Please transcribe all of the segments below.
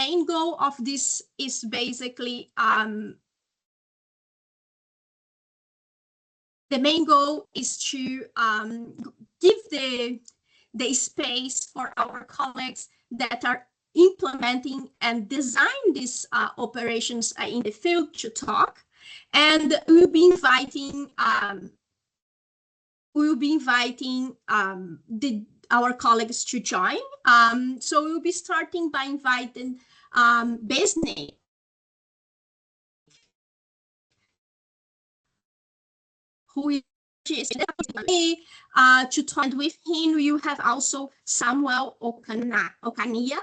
main goal of this is basically the main goal is to give the space for our colleagues that are implementing and design these operations in the field to talk, and we'll be inviting our colleagues to join. So we'll be starting by inviting Besney, who is to talk with him. You have also Samuel Okania,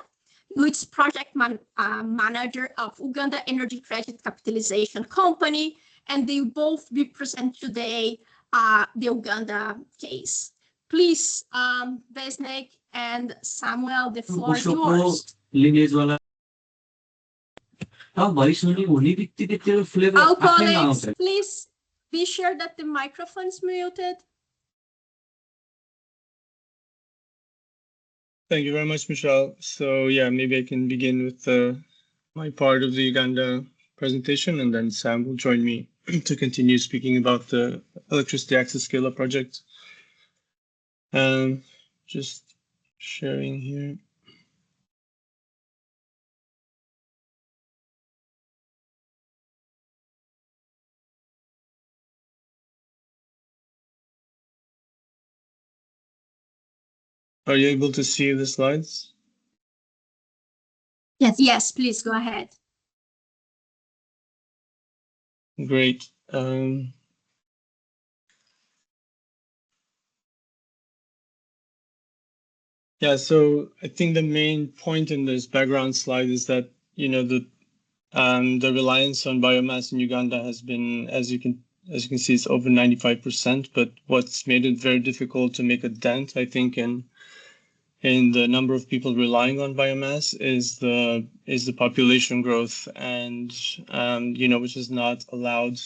who is project manager of Uganda Energy Credit Capitalization Company, and they will both be present today the Uganda case. Please, Besnek and Samuel, the floor is yours. All colleagues, please be sure that the microphone is muted. Thank you very much, Michelle. So yeah, maybe I can begin with my part of the Uganda presentation, and then Sam will join me to continue speaking about the electricity access scale-up project. Just sharing here. Are you able to see the slides? Yes, please go ahead. Great. Yeah, so I think the main point in this background slide is that, you know, the reliance on biomass in Uganda has been, as you can see, it's over 95%. But what's made it very difficult to make a dent, I think, in the number of people relying on biomass is the population growth, and you know, which is not allowed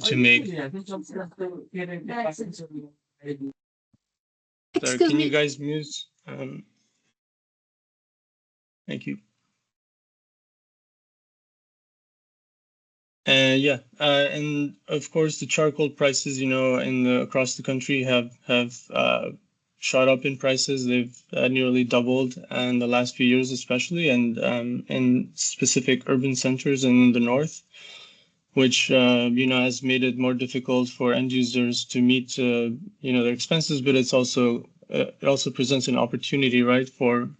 to make. Sorry, can you guys mute? Thank you. Yeah, and of course the charcoal prices, you know, across the country have shot up in prices. They've nearly doubled in the last few years, especially, and in specific urban centers in the north, which you know, has made it more difficult for end users to meet you know, their expenses. But it also presents an opportunity, right, for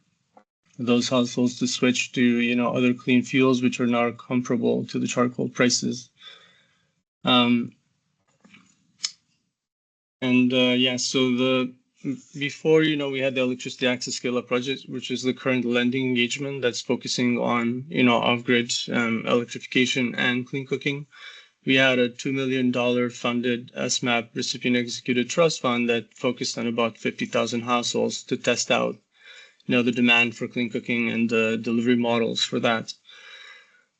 those households to switch to, you know, other clean fuels which are now comparable to the charcoal prices. Yeah, so before, you know, we had the electricity access scale-up project, which is the current lending engagement that's focusing on, you know, off-grid electrification and clean cooking. We had a $2 million funded ESMAP recipient executed trust fund that focused on about 50,000 households to test out, you know, the demand for clean cooking and the delivery models for that.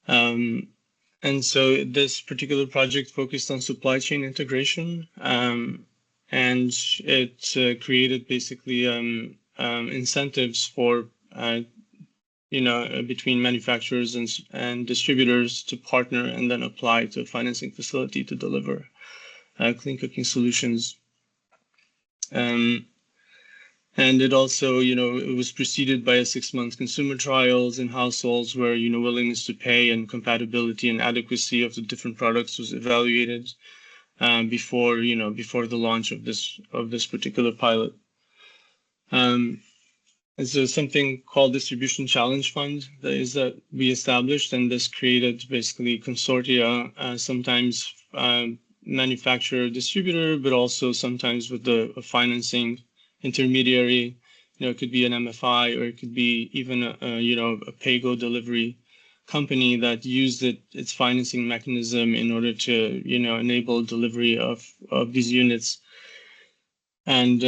And so this particular project focused on supply chain integration, and it created basically incentives for, you know, between manufacturers and distributors to partner and then apply to a financing facility to deliver clean cooking solutions. And it also, you know, it was preceded by a 6-month consumer trials in households where, you know, willingness to pay and compatibility and adequacy of the different products was evaluated before the launch of this particular pilot. And so something called Distribution Challenge Fund that we established, and this created basically consortia, sometimes manufacturer distributor, but also sometimes with a financing intermediary. You know, it could be an MFI, or it could be even you know, a pay-go delivery company that used its financing mechanism in order to, you know, enable delivery of these units. And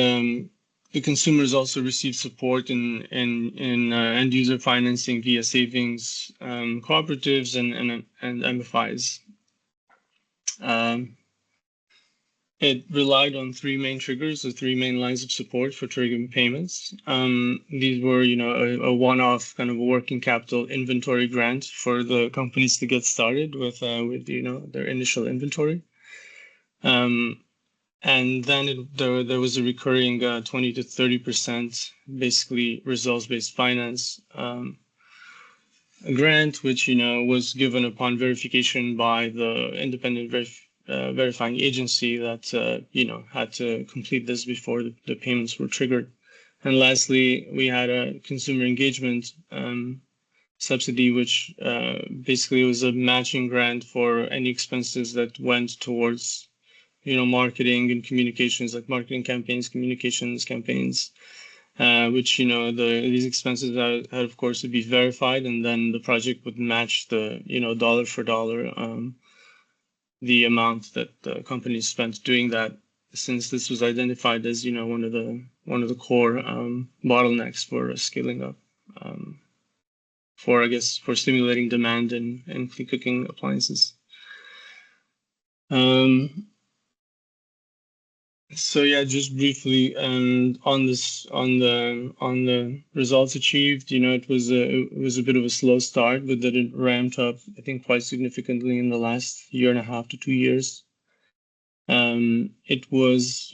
the consumers also receive support in end user financing via savings cooperatives and MFIs. It relied on three main triggers, or three main lines of support for triggering payments. These were, a one-off kind of working capital inventory grant for the companies to get started with their initial inventory. And then there was a recurring 20 to 30% basically results-based finance grant, which was given upon verification by the independent verifying agency that had to complete this before the payments were triggered. And lastly, we had a consumer engagement subsidy, which basically was a matching grant for any expenses that went towards marketing and communications, like marketing campaigns, communications campaigns, which these expenses had of course to be verified, and then the project would match the dollar for dollar the amount that the company spent doing that, since this was identified as one of the core bottlenecks for scaling up, for stimulating demand in clean cooking appliances. So yeah, just briefly, and on the results achieved, it was a bit of a slow start, but that it ramped up, I think, quite significantly in the last year and a half to 2 years. It was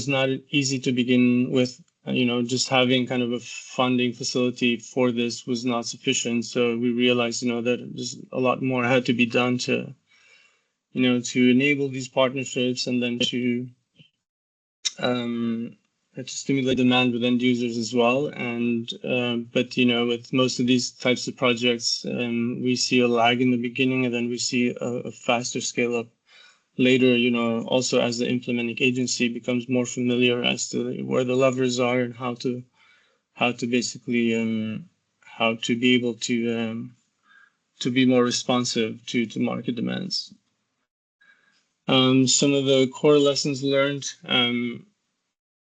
not easy to begin with. Just having kind of a funding facility for this was not sufficient. So we realized, that there's a lot more had to be done to enable these partnerships, and then to stimulate demand with end users as well. And but with most of these types of projects, we see a lag in the beginning, and then we see a faster scale up later. Also as the implementing agency becomes more familiar as to where the levers are and how to basically how to be able to be more responsive to market demands. Some of the core lessons learned,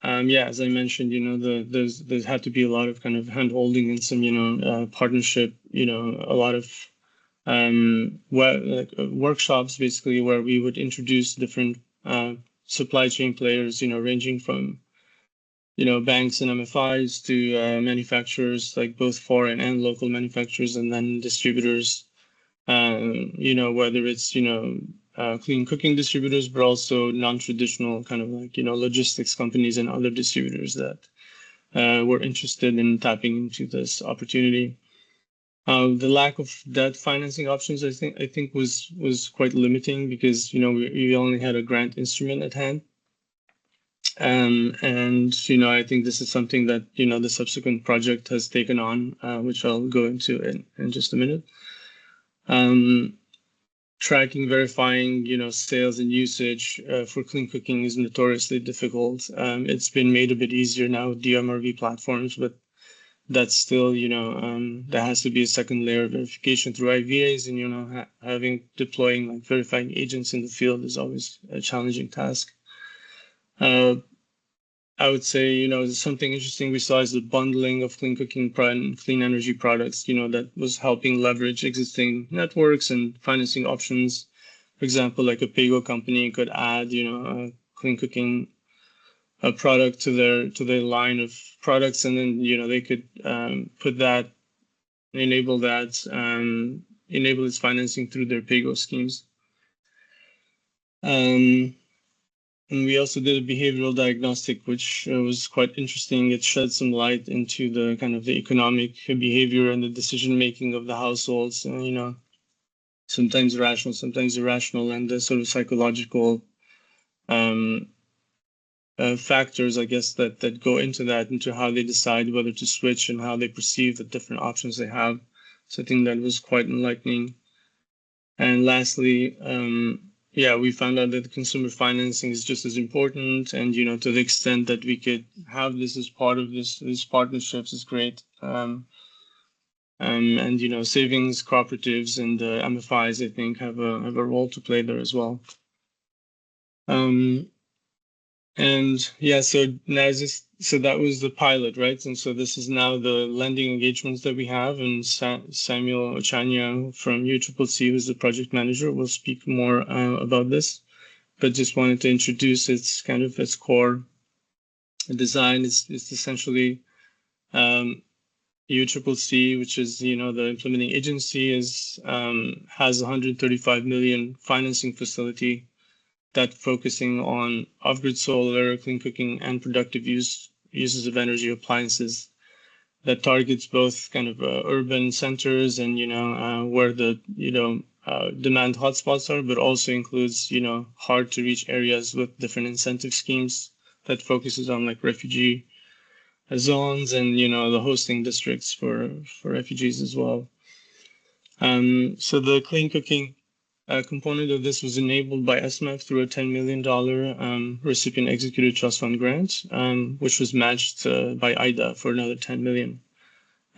as I mentioned, there's had to be a lot of kind of hand holding and some, partnership, a lot of workshops basically, where we would introduce different supply chain players, ranging from, banks and MFIs to manufacturers, like both foreign and local manufacturers, and then distributors, whether it's, clean cooking distributors, but also non-traditional kind of like, logistics companies and other distributors that were interested in tapping into this opportunity. The lack of debt financing options, I think was quite limiting, because, we only had a grant instrument at hand. And, I think this is something that, the subsequent project has taken on, which I'll go into in just a minute. Tracking, verifying, sales and usage for clean cooking is notoriously difficult. It's been made a bit easier now with DMRV platforms, but that's still, there has to be a second layer of verification through IVAs, and, deploying like verifying agents in the field is always a challenging task. I would say, something interesting we saw is the bundling of clean cooking and clean energy products, that was helping leverage existing networks and financing options. For example, like a pay-go company could add, a clean cooking product to their line of products, and then, they could enable its financing through their pay-go schemes. And we also did a behavioral diagnostic, which was quite interesting. It shed some light into the kind of the economic behavior and the decision-making of the households, sometimes rational, sometimes irrational, and the sort of psychological factors, I guess, that go into how they decide whether to switch and how they perceive the different options they have. So I think that was quite enlightening. And lastly, we found out that consumer financing is just as important, and to the extent that we could have this as part of these partnerships is great. And savings cooperatives and MFIs, I think, have a role to play there as well. So that was the pilot, right? And so this is now the lending engagements that we have, and Samuel Ochanya from UCCC, who's the project manager, will speak more about this. but just wanted to introduce its kind of its core design. It's essentially UCCC, which is the implementing agency, has 135 million financing facility that focusing on off-grid solar, clean cooking, and productive uses of energy appliances that targets both kind of urban centers and where the demand hotspots are, but also includes hard to reach areas with different incentive schemes that focuses on like refugee zones and the hosting districts for refugees as well. So the clean cooking component of this was enabled by ESMAP through a $10 million recipient executed trust fund grant, which was matched by IDA for another 10 million,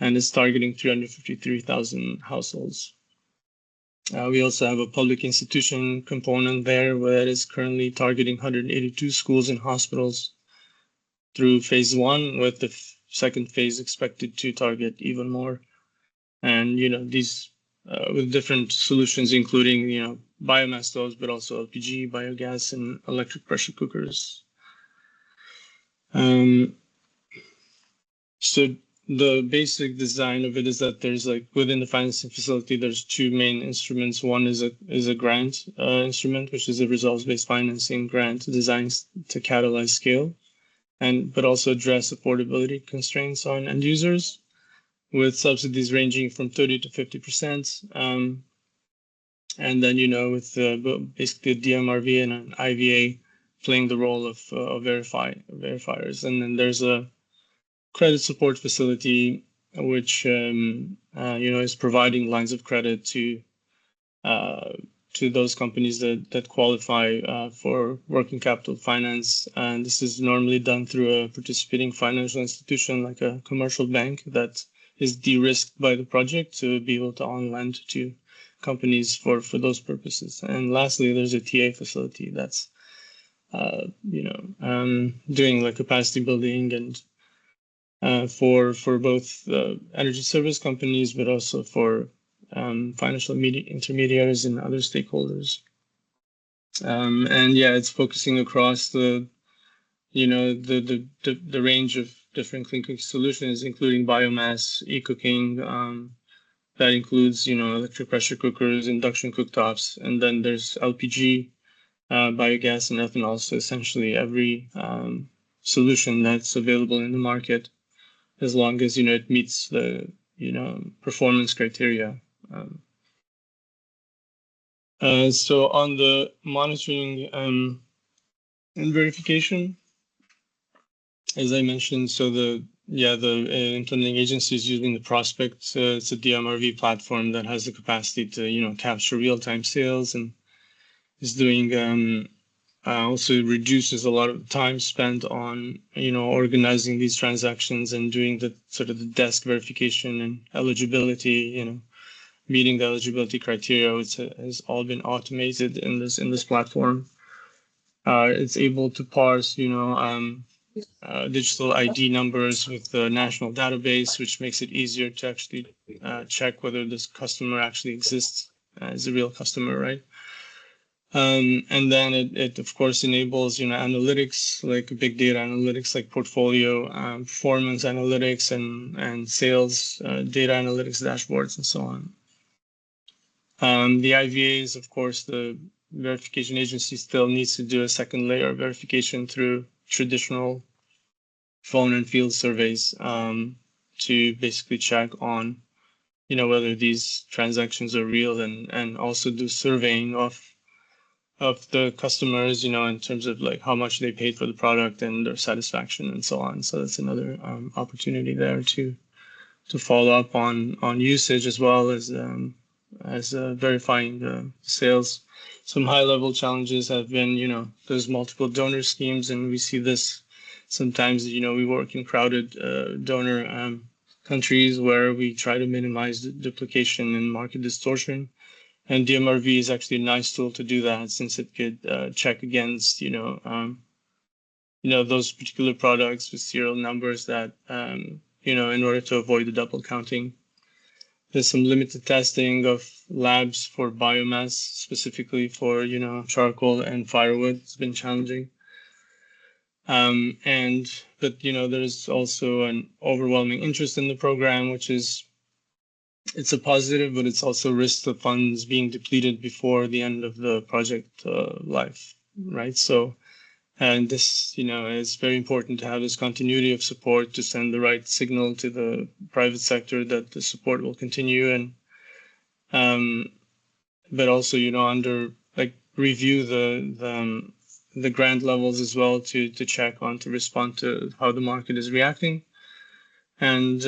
and is targeting 353,000 households. We also have a public institution component there where it is currently targeting 182 schools and hospitals through phase 1, with the second phase expected to target even more. And these with different solutions, including biomass stoves, but also LPG, biogas, and electric pressure cookers. So the basic design of it is that there's like within the financing facility, there's two main instruments. One is a grant instrument, which is a results-based financing grant designed to catalyze scale, but also address affordability constraints on end users, with subsidies ranging from 30 to 50%. And then, with basically a DMRV and an IVA playing the role of verifiers. And then there's a credit support facility, which, is providing lines of credit to those companies that qualify for working capital finance. And this is normally done through a participating financial institution like a commercial bank that is de-risked by the project to be able to on-lend to companies for those purposes. And lastly, there's a TA facility that's, doing like capacity building and for both energy service companies, but also for financial intermediaries and other stakeholders. And yeah, it's focusing across the range of different clean cooking solutions, including biomass, e-cooking, that includes, electric pressure cookers, induction cooktops, and then there's LPG, biogas, and ethanol. So essentially every solution that's available in the market, as long as, it meets the, performance criteria. So on the monitoring and verification, as I mentioned, so the implementing agency is using the Prospect. It's a DMRV platform that has the capacity to, capture real-time sales, and is doing also reduces a lot of time spent on, organizing these transactions and doing the sort of the desk verification and eligibility, meeting the eligibility criteria, which has all been automated in this platform. It's able to parse, digital ID numbers with the national database, which makes it easier to actually check whether this customer actually exists as a real customer, right? And then it of course enables, analytics, like big data analytics, like portfolio performance analytics and sales data analytics dashboards and so on. The IVAs, of course, the verification agency still needs to do a second layer of verification through traditional phone and field surveys to basically check on, whether these transactions are real, and also do surveying of the customers, in terms of like how much they paid for the product and their satisfaction and so on. So that's another opportunity there to follow up on usage, as well as verifying the sales. Some high-level challenges have been, there's multiple donor schemes, and we see this sometimes. We work in crowded donor countries where we try to minimize the duplication and market distortion. And DMRV is actually a nice tool to do that, since it could check against, those particular products with serial numbers that, in order to avoid the double counting. there's some limited testing of labs for biomass, specifically for, charcoal and firewood. It's been challenging. But there's also an overwhelming interest in the program, which is, it's a positive, but it's also risk the funds being depleted before the end of the project life, right? So, and this, it's very important to have this continuity of support to send the right signal to the private sector that the support will continue, and but also, review the grant levels as well to check on, to respond to how the market is reacting. And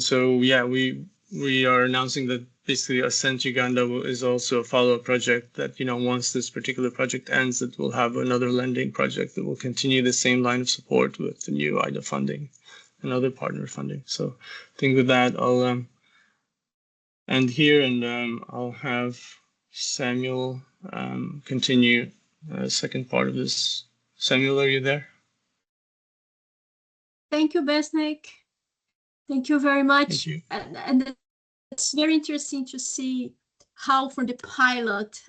so, yeah, we are announcing that basically Ascent Uganda is also a follow-up project that, once this particular project ends, that we'll have another lending project that will continue the same line of support with the new IDA funding and other partner funding. So I think with that, I'll end here, and I'll have Samuel continue the second part of this. Samuel, are you there? Thank you, Besnik. Thank you very much. Thank you. And it's very interesting to see how from the pilot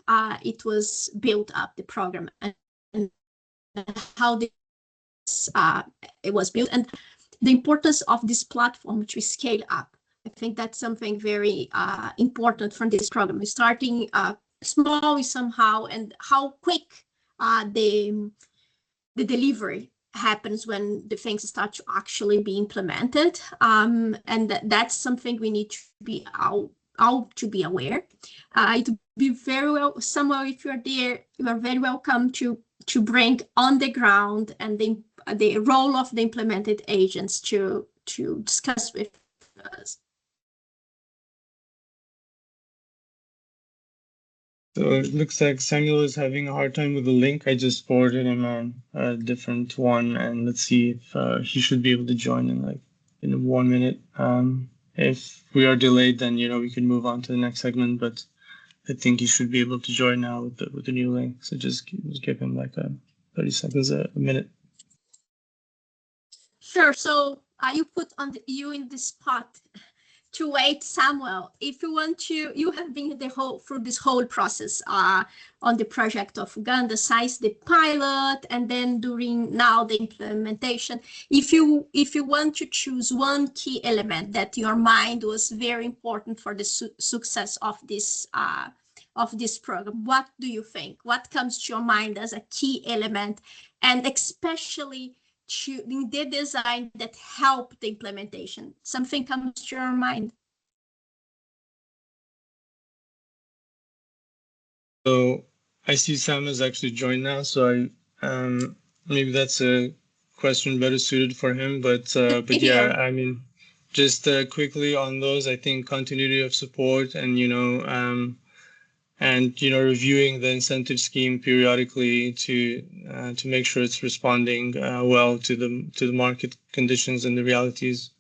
it was built up, the program, and how this it was built, and the importance of this platform to scale up. I think that's something very important from this program. We're starting small somehow, and how quick the delivery happens when the things start to actually be implemented, and that's something we need to be all to be aware. It would be very well, Samuel, if you're there, you are very welcome to bring on the ground and the role of the implemented agents to discuss with us. So it looks like Samuel is having a hard time with the link. I just forwarded him on a different one, and let's see if he should be able to join in 1 minute. If we are delayed, then we can move on to the next segment. But I think he should be able to join now with the new link. So just give him 30 seconds, a minute. Sure. So you put you in the spot to wait, Samuel. If you want to, you have been through this whole process on the project of Uganda, since the pilot, and then during now the implementation. If you want to choose one key element that your mind was very important for the success of this program, what do you think? What comes to your mind as a key element, and especially in the design that helped the implementation? Something comes to your mind? So I see Sam has actually joined now, so maybe that's a question better suited for him. But yeah, I mean, just quickly on those, I think continuity of support and reviewing the incentive scheme periodically to make sure it's responding well to the market conditions and the realities,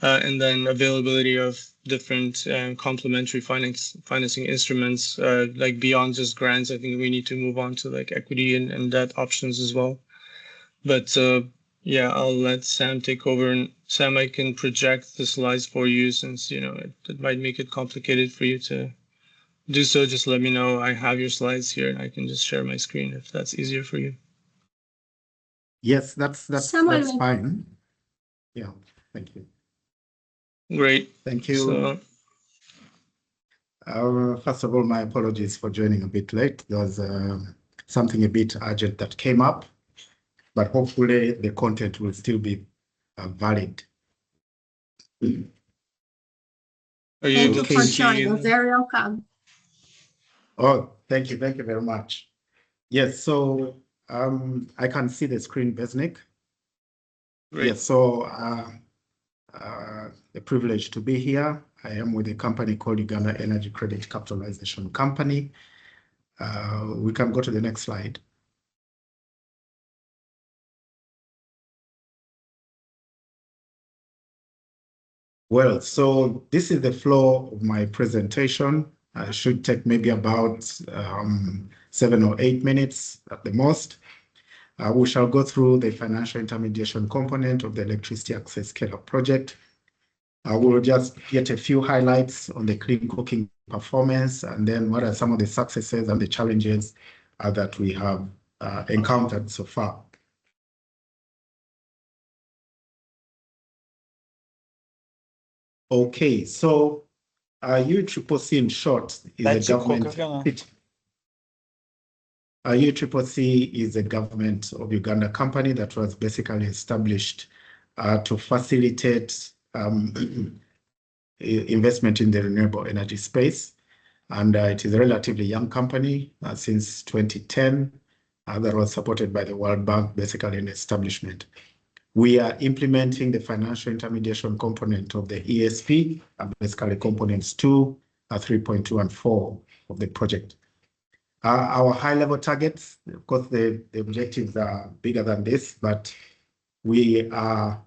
and then availability of different complementary financing instruments, beyond just grants. I think we need to move on to equity and debt options as well. But yeah, I'll let Sam take over. And Sam, I can project the slides for you, since it might make it complicated for you to do so. Just let me know. I have your slides here, and I can just share my screen if that's easier for you. Yes, that's fine. Yeah, thank you. Great. Thank you. So, first of all, my apologies for joining a bit late. There was something a bit urgent that came up, but hopefully the content will still be valid. Are you Thank you for joining. You're very welcome. Oh, thank you very much. Yes, so I can see the screen, Besnik. Great. Yes, so a privilege to be here. I am with a company called Uganda Energy Credit Capitalization Company. We can go to the next slide. Well, so this is the flow of my presentation. It should take maybe about 7 or 8 minutes at the most. We shall go through the financial intermediation component of the electricity access scale-up project. We'll just get a few highlights on the clean cooking performance, and then what are some of the successes and the challenges that we have encountered so far. Okay, so UCCC in short is a government. UCCC is a government of Uganda company that was basically established to facilitate investment in the renewable energy space. And it is a relatively young company since 2010 that was supported by the World Bank, basically in establishment. We are implementing the financial intermediation component of the ESP, basically components 2, 3.2, and 4 of the project. Our high-level targets, of course, the objectives are bigger than this, but we are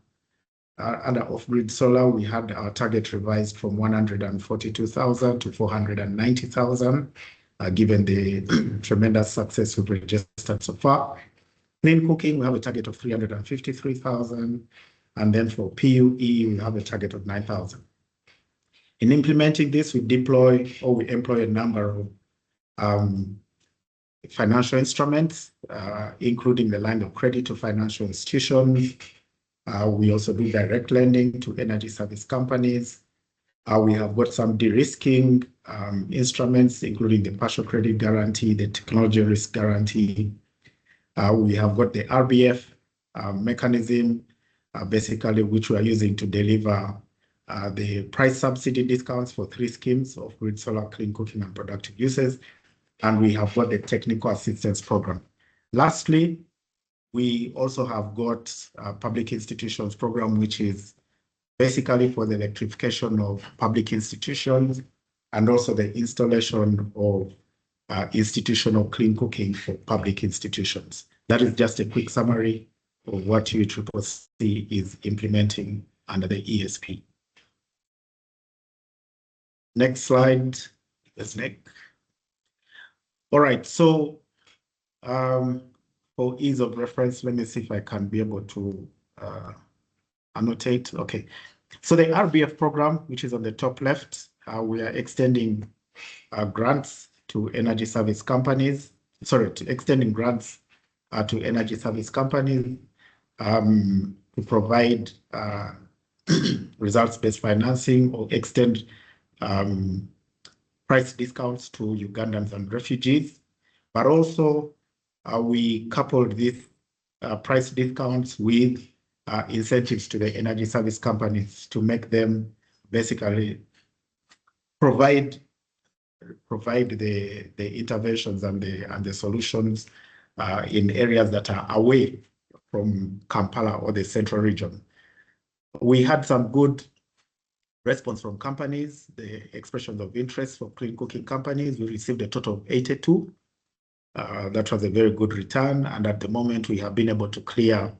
under off-grid solar. We had our target revised from 142,000 to 490,000, given the tremendous success we've registered so far. Clean cooking, we have a target of 353,000, and then for PUE, we have a target of 9,000. In implementing this, we employ a number of financial instruments, including the line of credit to financial institutions. We also do direct lending to energy service companies. We have got some de-risking instruments, including the partial credit guarantee, the technology risk guarantee. We have got the RBF mechanism, basically, which we are using to deliver the price subsidy discounts for 3 schemes of grid solar, clean cooking, and productive uses. And we have got the technical assistance program. Lastly, we also have got a public institutions program, which is basically for the electrification of public institutions and also the installation of institutional clean cooking for public institutions. That is just a quick summary of what UCCC is implementing under the ESP. Next slide, yes, Nick. All right, so for ease of reference, let me see if I can be able to annotate. Okay, so the RBF program, which is on the top left, we are extending grants to energy service companies. Extending grants to energy service companies to provide results-based financing or extend price discounts to Ugandans and refugees. But also, we coupled these price discounts with incentives to the energy service companies to make them basically provide the interventions and the solutions in areas that are away from Kampala or the central region. We had some good response from companies, the expressions of interest for clean cooking companies. We received a total of 82. That was a very good return. And at the moment, we have been able to clear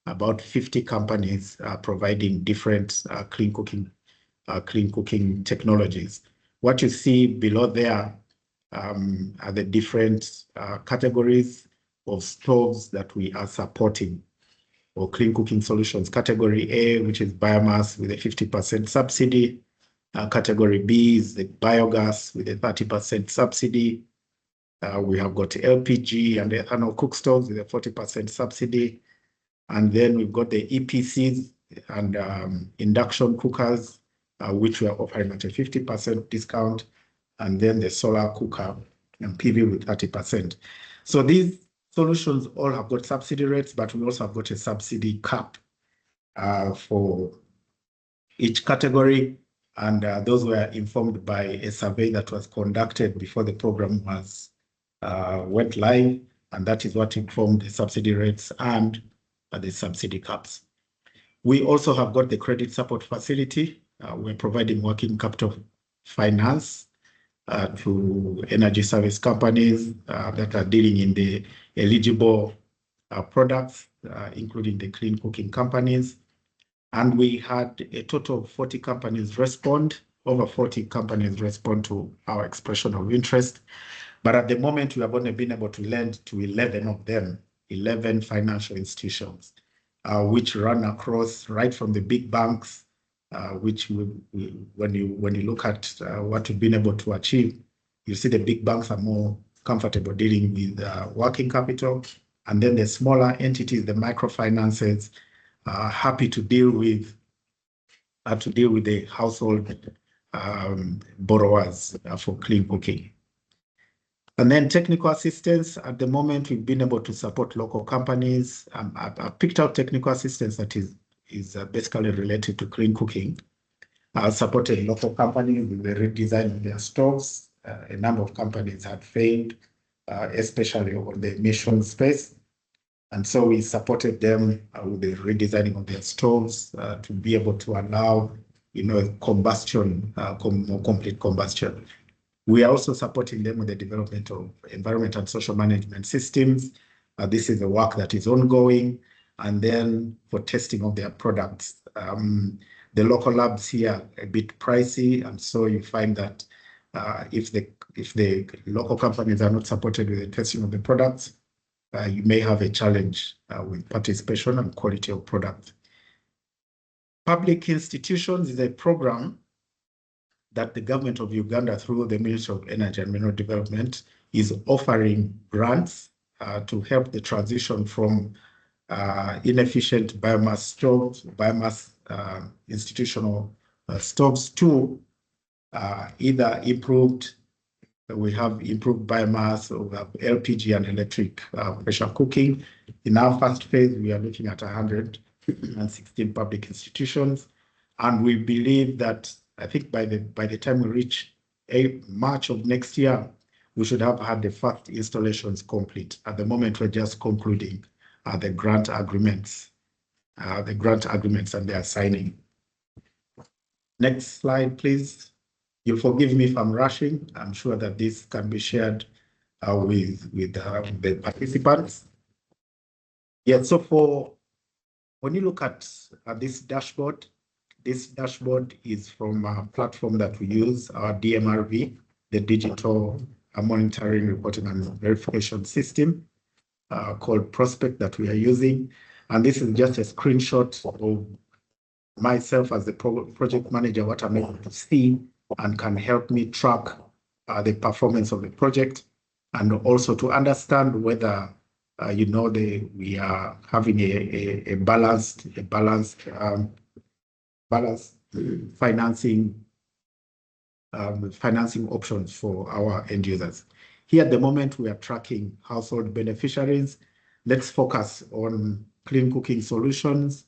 about 50 companies providing different clean cooking technologies. What you see below there are the different categories of stoves that we are supporting or clean cooking solutions. Category A, which is biomass with a 50% subsidy. Category B is the biogas with a 30% subsidy. We have got LPG and ethanol cook stoves with a 40% subsidy. And then we've got the EPCs and induction cookers, which we are offering at a 50% discount. And then the solar cooker and PV with 30%. So these solutions all have got subsidy rates, but we also have got a subsidy cap for each category. And those were informed by a survey that was conducted before the program went live. And that is what informed the subsidy rates and the subsidy caps. We also have got the credit support facility. We're providing working capital finance to energy service companies that are dealing in the eligible products, including the clean cooking companies. And we had a total of 40 companies respond, over 40 companies respond to our expression of interest. But at the moment, we have only been able to lend to 11 of them, 11 financial institutions, which run across right from the big banks which when you look at what we've been able to achieve, you see the big banks are more comfortable dealing with working capital, and then the smaller entities, the microfinances, are happy to deal with the household borrowers for clean cooking. And then technical assistance. At the moment, we've been able to support local companies. I've picked out technical assistance that is basically related to clean cooking. Supported local companies with the redesign of their stoves. A number of companies had failed, especially on the emission space. And so we supported them with the redesigning of their stoves to be able to allow, combustion, more complete combustion. We are also supporting them with the development of environment and social management systems. This is the work that is ongoing. And then for testing of their products, the local labs here are a bit pricey. And so you find that if the local companies are not supported with the testing of the products, you may have a challenge with participation and quality of product. Public institutions is a program that the government of Uganda, through the Ministry of Energy and Mineral Development, is offering grants to help the transition from inefficient biomass stoves, biomass institutional stoves to either improved. We have improved biomass, or we have LPG and electric pressure cooking. In our first phase, we are looking at 116 public institutions, and we believe that I think by the time we reach March of next year, we should have had the first installations complete. At the moment, we're just concluding the grant agreements, and they are signing. Next slide, please. You'll forgive me if I'm rushing. I'm sure that this can be shared with the participants. Yeah, so when you look at this dashboard is from a platform that we use, our DMRV, the Digital Monitoring, Reporting and Verification System called Prospect that we are using. And this is just a screenshot of myself as the project manager, what I'm able to see and can help me track the performance of the project, and also to understand whether we are having a balanced financing options for our end users. Here at the moment, we are tracking household beneficiaries. Let's focus on clean cooking solutions.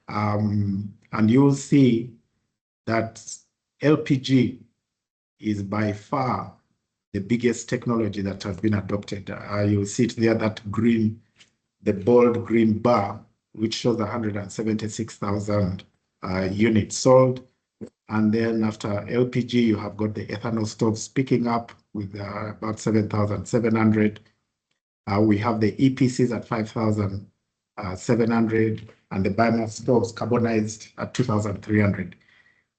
And you'll see that LPG is by far the biggest technology that has been adopted. You'll see it there, that green, the bold green bar, which shows 176,000 units sold. And then after LPG, you have got the ethanol stoves picking up with about 7,700. We have the EPCs at 5,700, and the biomass stoves carbonized at 2,300.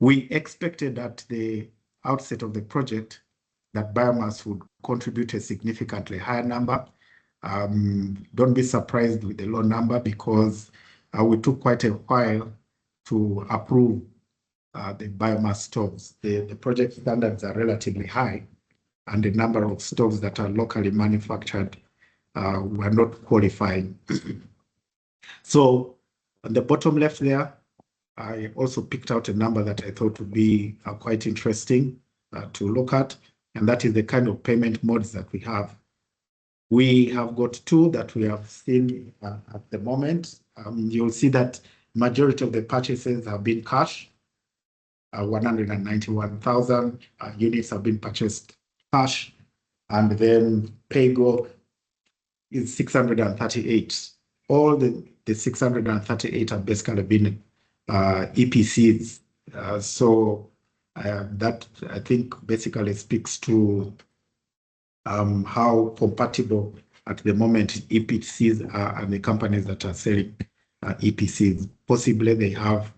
We expected at the outset of the project that biomass would contribute a significantly higher number. Don't be surprised with the low number, because we took quite a while to approve the biomass stoves. The project standards are relatively high, and the number of stoves that are locally manufactured were not qualifying. So on the bottom left there, I also picked out a number that I thought would be quite interesting to look at, and that is the kind of payment modes that we have. We have got two that we have seen at the moment. You'll see that majority of the purchases have been cash. 191,000 units have been purchased cash, and then PayGo is 638. All the 638 have basically been EPCs. So that, I think, basically speaks to how compatible at the moment EPCs are and the companies that are selling EPCs. Possibly they have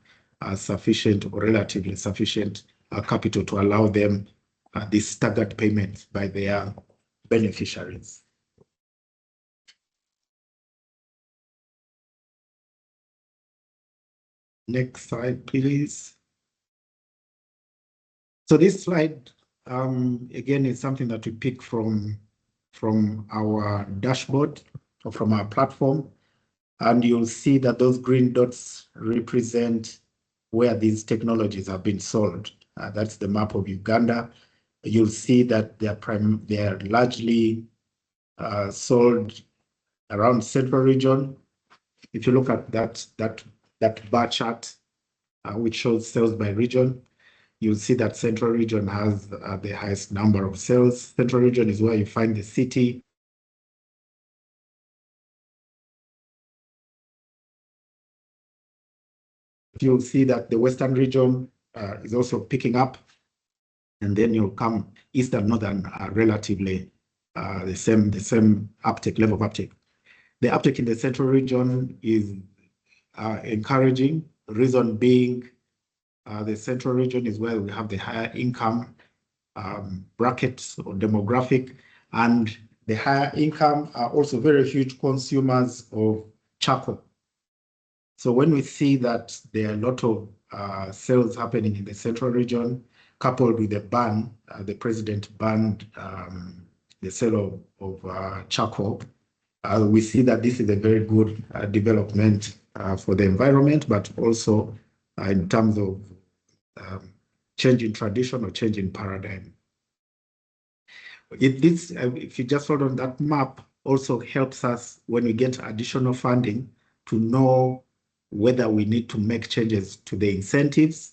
sufficient or relatively sufficient capital to allow them these staggered payments by their beneficiaries. Next slide, please. So this slide, again, is something that we pick from our dashboard or from our platform. And you'll see that those green dots represent where these technologies have been sold. That's the map of Uganda. You'll see that they are largely sold around Central Region. If you look at that bar chart, which shows sales by region, you'll see that Central Region has the highest number of sales. Central Region is where you find the city. You'll see that the Western Region is also picking up, and then you'll come East and Northern are relatively the same uptake, level of uptake. The uptake in the Central Region is encouraging. Reason being, the Central Region is where we have the higher income brackets or demographic, and the higher income are also very huge consumers of charcoal. So when we see that there are a lot of sales happening in the Central Region, coupled with the ban, the president banned the sale of charcoal, we see that this is a very good development for the environment, but also in terms of change in tradition or change in paradigm. If you just hold on that map, also helps us when we get additional funding to know whether we need to make changes to the incentives.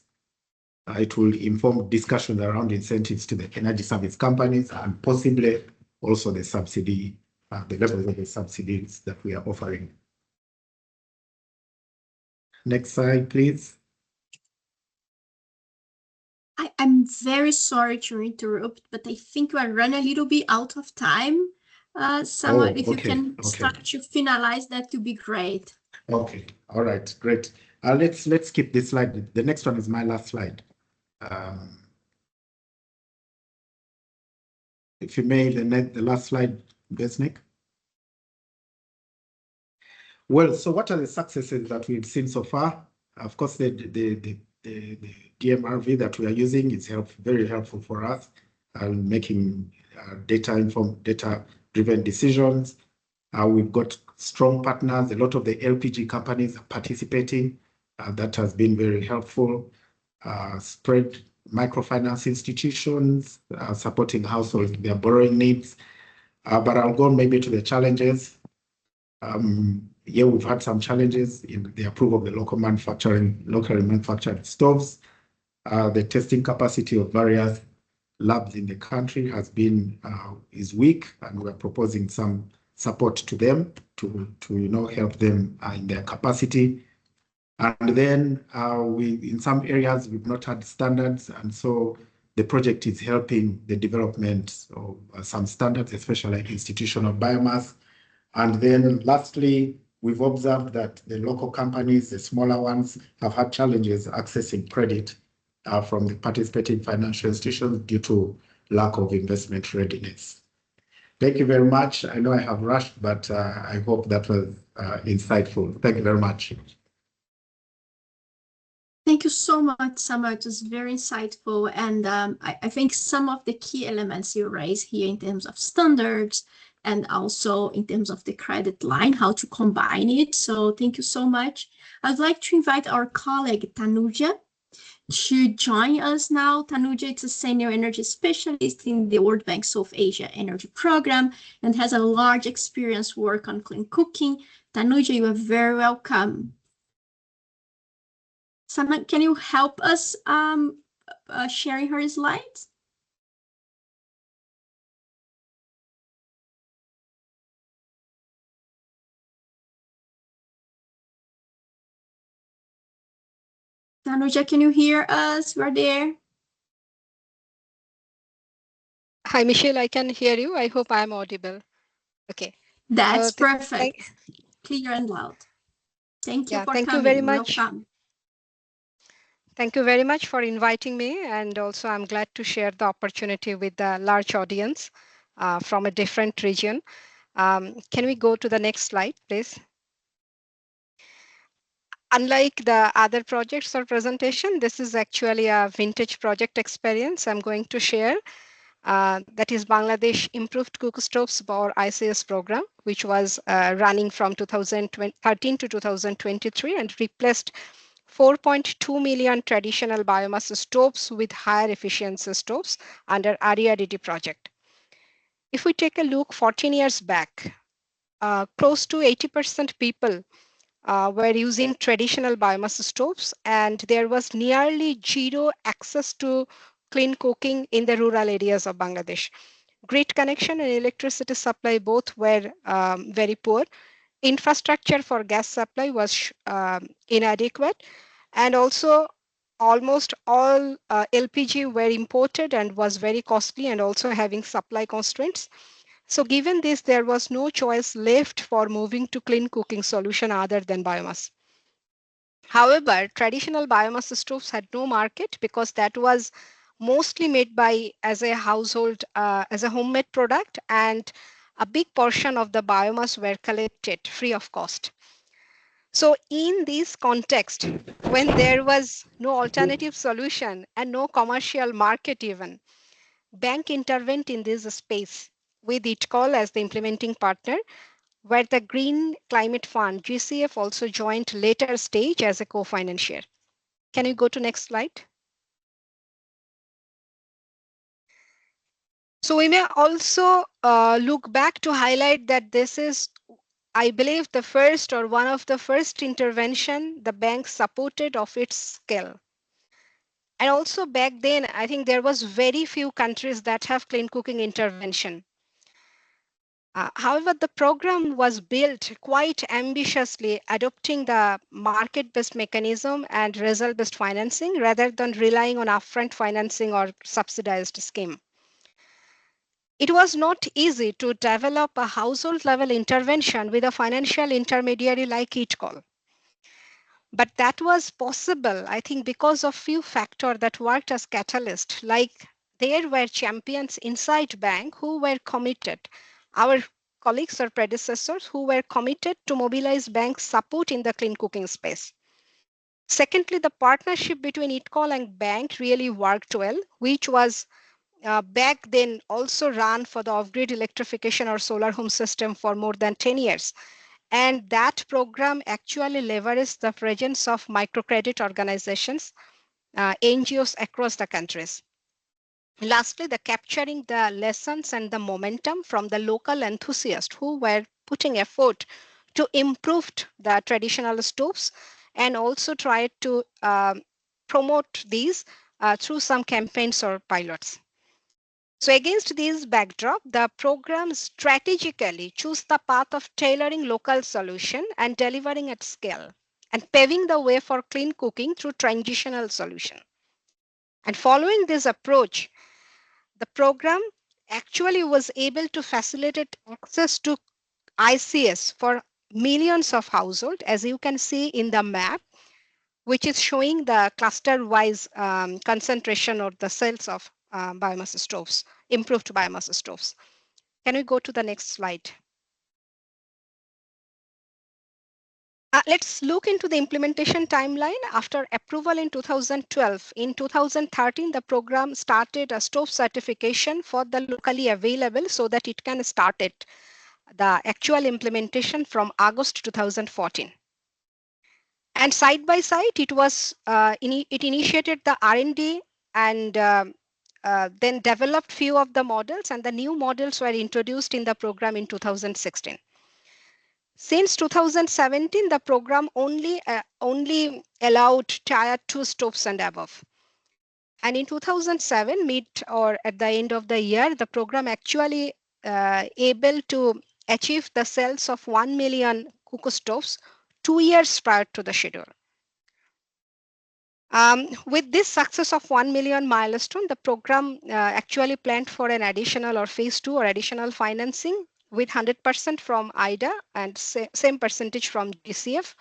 It will inform discussions around incentives to the energy service companies and possibly also the subsidy, the levels of the subsidies that we are offering. Next slide, please. I'm very sorry to interrupt, but I think we are running a little bit out of time. Someone, if you can start to finalize, that would be great. Okay, all right, great. Let's keep this slide. The next one is my last slide. If you may, the last slide, Besnik. Well, so what are the successes that we've seen so far? Of course, the DMRV that we are using is very helpful for us making data-driven decisions. We've got strong partners. A lot of the LPG companies are participating. That has been very helpful. Spread microfinance institutions supporting households with their borrowing needs. But I'll go maybe to the challenges. Yeah, we've had some challenges in the approval of the locally manufactured stoves. The testing capacity of various labs in the country is weak, and we're proposing some support to them to help them in their capacity. And then in some areas we've not had standards, and so the project is helping the development of some standards, especially like institutional biomass. And then lastly, we've observed that the local companies, the smaller ones, have had challenges accessing credit from the participating financial institutions due to lack of investment readiness. Thank you very much. I know I have rushed, but I hope that was insightful. Thank you very much. Thank you so much, Samuel. It was very insightful. And I think some of the key elements you raised here in terms of standards and also in terms of the credit line, how to combine it. So thank you so much. I'd like to invite our colleague, Tanuja, to join us now. Tanuja is a senior energy specialist in the World Bank South Asia Energy Program and has a large experience work on clean cooking. Tanuja, you are very welcome. Someone, can you help us sharing her slides? Tanuja, can you hear us? We're there. Hi, Michelle, I can hear you. I hope I'm audible. Okay. That's perfect. Clear and loud. Thank you for coming. You very much. Welcome. Thank you very much for inviting me. And also, I'm glad to share the opportunity with the large audience from a different region. Can we go to the next slide, please? Unlike the other projects or presentation, this is actually a vintage project experience I'm going to share. That is Bangladesh Improved Cook Stoves or ICS program, which was running from 2013 to 2023 and replaced 4.2 million traditional biomass stoves with higher efficiency stoves under RERDT project. If we take a look 14 years back, close to 80% people were using traditional biomass stoves, and there was nearly zero access to clean cooking in the rural areas of Bangladesh. Grid connection and electricity supply both were very poor. Infrastructure for gas supply was inadequate, and also almost all LPG were imported and was very costly and also having supply constraints. So given this, there was no choice left for moving to clean cooking solution other than biomass. However, traditional biomass stoves had no market because that was mostly made by as a household, as a homemade product, and a big portion of the biomass were collected free of cost. So in this context, when there was no alternative solution and no commercial market even, bank intervened in this space with ITCOL as the implementing partner, where the Green Climate Fund, GCF, also joined later stage as a co-financier. Can you go to next slide? So we may also look back to highlight that this is, I believe, the first or one of the first intervention the bank supported of its scale. And also back then, I think there was very few countries that have clean cooking intervention. However, the program was built quite ambitiously, adopting the market-based mechanism and result-based financing rather than relying on upfront financing or subsidized scheme. It was not easy to develop a household-level intervention with a financial intermediary like ITCOL. But that was possible, I think, because of few factors that worked as catalyst, like there were champions inside bank who were committed. Our colleagues or predecessors who were committed to mobilize bank support in the clean cooking space. Secondly, the partnership between ITCOL and bank really worked well, which was back then also run for the off-grid electrification or solar home system for more than 10 years. And that program actually leveraged the presence of microcredit organizations, NGOs across the countries. Lastly, the capturing the lessons and the momentum from the local enthusiasts who were putting effort to improve the traditional stoves and also tried to promote these through some campaigns or pilots. So against this backdrop, the program strategically chose the path of tailoring local solution and delivering at scale and paving the way for clean cooking through transitional solution. And following this approach, the program actually was able to facilitate access to ICS for millions of households, as you can see in the map, which is showing the cluster-wise concentration of the sales of biomass stoves, improved biomass stoves. Can we go to the next slide? Let's look into the implementation timeline. After approval in 2012, in 2013, the program started a stove certification for the locally available so that it can start it, the actual implementation from August 2014. And side by side, it was it initiated the R&D and then developed few of the models, and the new models were introduced in the program in 2016. Since 2017, the program only allowed tier 2 stoves and above. And in 2007, mid or at the end of the year, the program actually able to achieve the sales of 1 million cook stoves 2 years prior to the schedule. With this success of 1 million milestone, the program actually planned for an additional or phase 2 or additional financing with 100% from IDA and same percentage from GCF,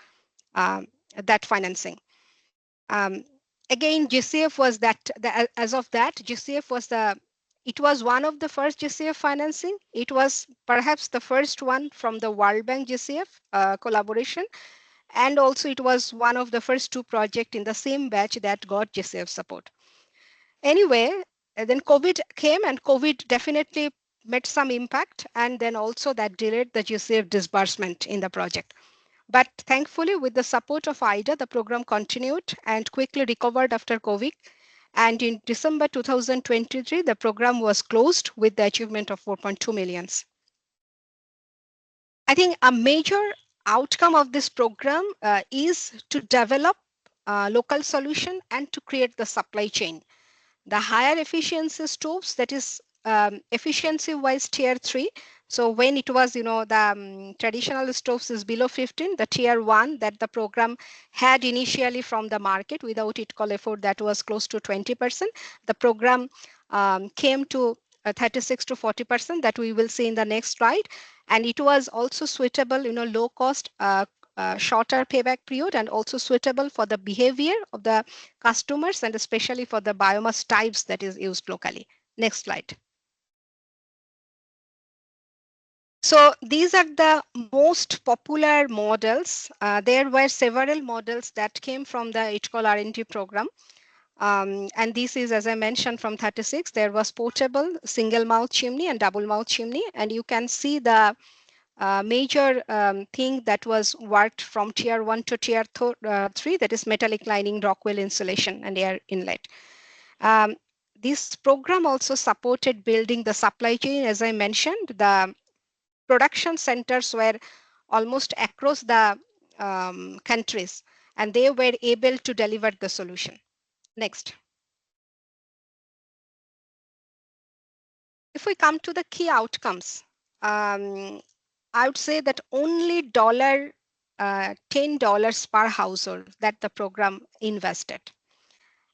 that financing. Again, GCF was that, as of that, GCF was it was one of the first GCF financing. It was perhaps the first one from the World Bank GCF collaboration. And also it was one of the first 2 projects in the same batch that got GCF support. Anyway, then COVID came, and COVID definitely made some impact, and then also that delayed the GCF disbursement in the project. But thankfully, with the support of IDA, the program continued and quickly recovered after COVID. And in December 2023, the program was closed with the achievement of 4.2 millions. I think a major outcome of this program is to develop a local solution and to create the supply chain. The higher efficiency stoves, that is efficiency wise tier 3. So when it was, the traditional stoves is below 15, the tier 1 that the program had initially from the market without equal effort, that was close to 20%. The program came to 36 to 40% that we will see in the next slide. And it was also suitable, low cost, shorter payback period, and also suitable for the behavior of the customers and especially for the biomass types that is used locally. Next slide. So these are the most popular models. There were several models that came from the HCOL R&D program. And this is, as I mentioned, from 36. There was portable, single mouth chimney and double mouth chimney. And you can see the major thing that was worked from tier 1 to tier 3, that is metallic lining, Rockwell insulation, and air inlet. This program also supported building the supply chain. As I mentioned, the production centers were almost across the countries, and they were able to deliver the solution. Next. If we come to the key outcomes, I would say that only $10 per household that the program invested.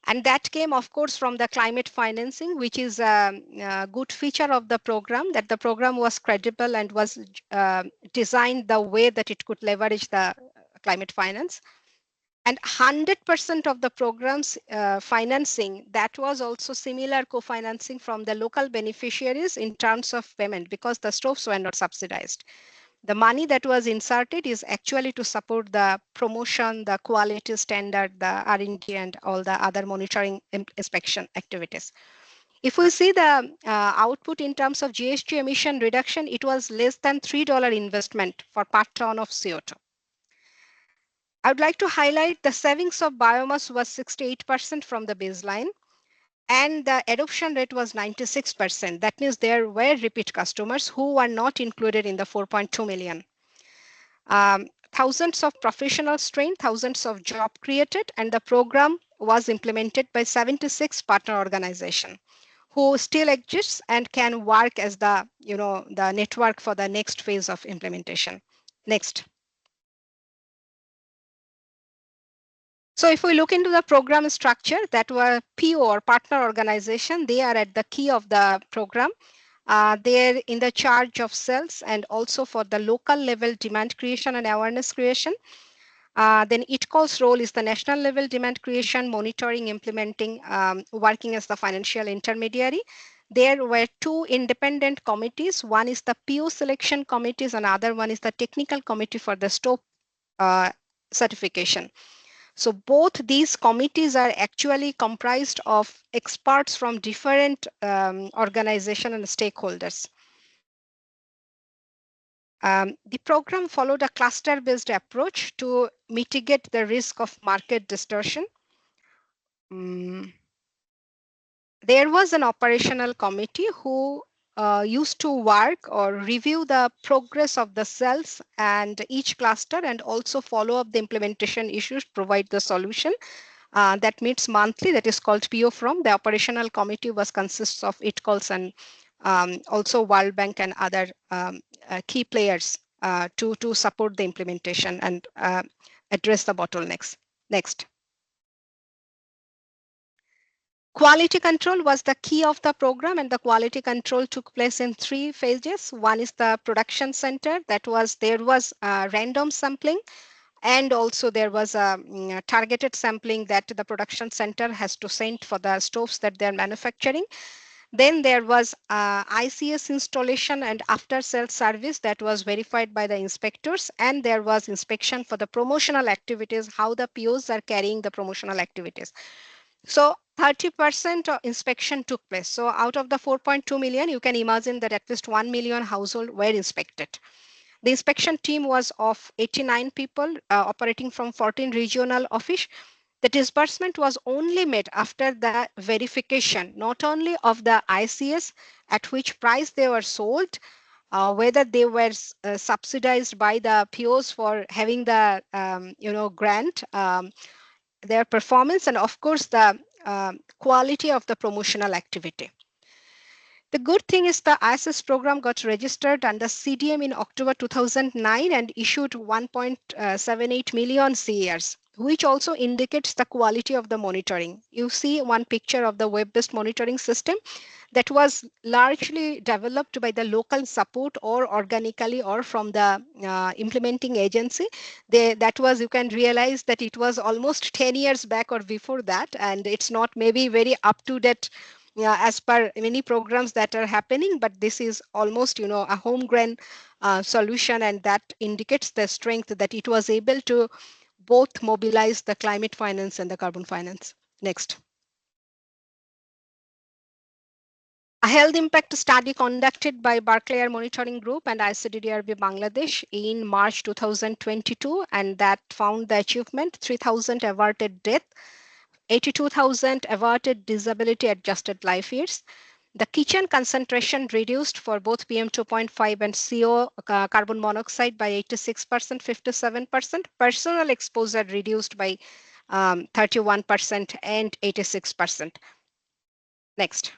And that came, of course, from the climate financing, which is a good feature of the program, that the program was credible and was designed the way that it could leverage the climate finance. And 100% of the program's financing, that was also similar co-financing from the local beneficiaries in terms of payment, because the stoves were not subsidized. The money that was inserted is actually to support the promotion, the quality standard, the R&D, and all the other monitoring inspection activities. If we see the output in terms of GHG emission reduction, it was less than $3 investment for per ton of CO2. I would like to highlight the savings of biomass was 68% from the baseline, and the adoption rate was 96%. That means there were repeat customers who were not included in the 4.2 million. Thousands of professionals trained, thousands of job created, and the program was implemented by 76 partner organizations who still exists and can work as the, the network for the next phase of implementation. Next. So if we look into the program structure, that were PO or partner organization, they are at the key of the program. They're in the charge of sales and also for the local level demand creation and awareness creation. Then ITCO's role is the national level demand creation, monitoring, implementing, working as the financial intermediary. There were 2 independent committees. One is the PO selection committees, and other one is the technical committee for the stove certification. So both these committees are actually comprised of experts from different organizations and stakeholders. The program followed a cluster-based approach to mitigate the risk of market distortion. There was an operational committee who used to work or review the progress of the cells and each cluster, and also follow up the implementation issues, provide the solution. That meets monthly, that is called PO from. The operational committee consists of ITCOLs and also World Bank and other key players to support the implementation and address the bottlenecks. Next. Quality control was the key of the program, and the quality control took place in 3 phases. One is the production center. There was random sampling, and also there was a targeted sampling that the production center has to send for the stoves that they're manufacturing. Then there was ICS installation and after sales service that was verified by the inspectors, and there was inspection for the promotional activities, how the POs are carrying the promotional activities. So 30% of inspection took place. So out of the 4.2 million, you can imagine that at least 1 million households were inspected. The inspection team was of 89 people operating from 14 regional office. The disbursement was only made after the verification, not only of the ICS, at which price they were sold, whether they were subsidized by the POs for having the grant, their performance, and of course the quality of the promotional activity. The good thing is the ISS program got registered under CDM in October 2009 and issued 1.78 million CARs, which also indicates the quality of the monitoring. You see one picture of the web-based monitoring system that was largely developed by the local support or organically or from the implementing agency. That was, you can realize that it was almost 10 years back or before that, and it's not maybe very up to date as per many programs that are happening, but this is almost a homegrown solution, and that indicates the strength that it was able to both mobilize the climate finance and the carbon finance. Next. A health impact study conducted by Berkeley Air Monitoring Group and ICDDRB Bangladesh in March 2022, and that found the achievement 3,000 averted death, 82,000 averted disability adjusted life years. The kitchen concentration reduced for both PM 2.5 and CO carbon monoxide by 86%, 57%. Personal exposure reduced by 31% and 86%. Next.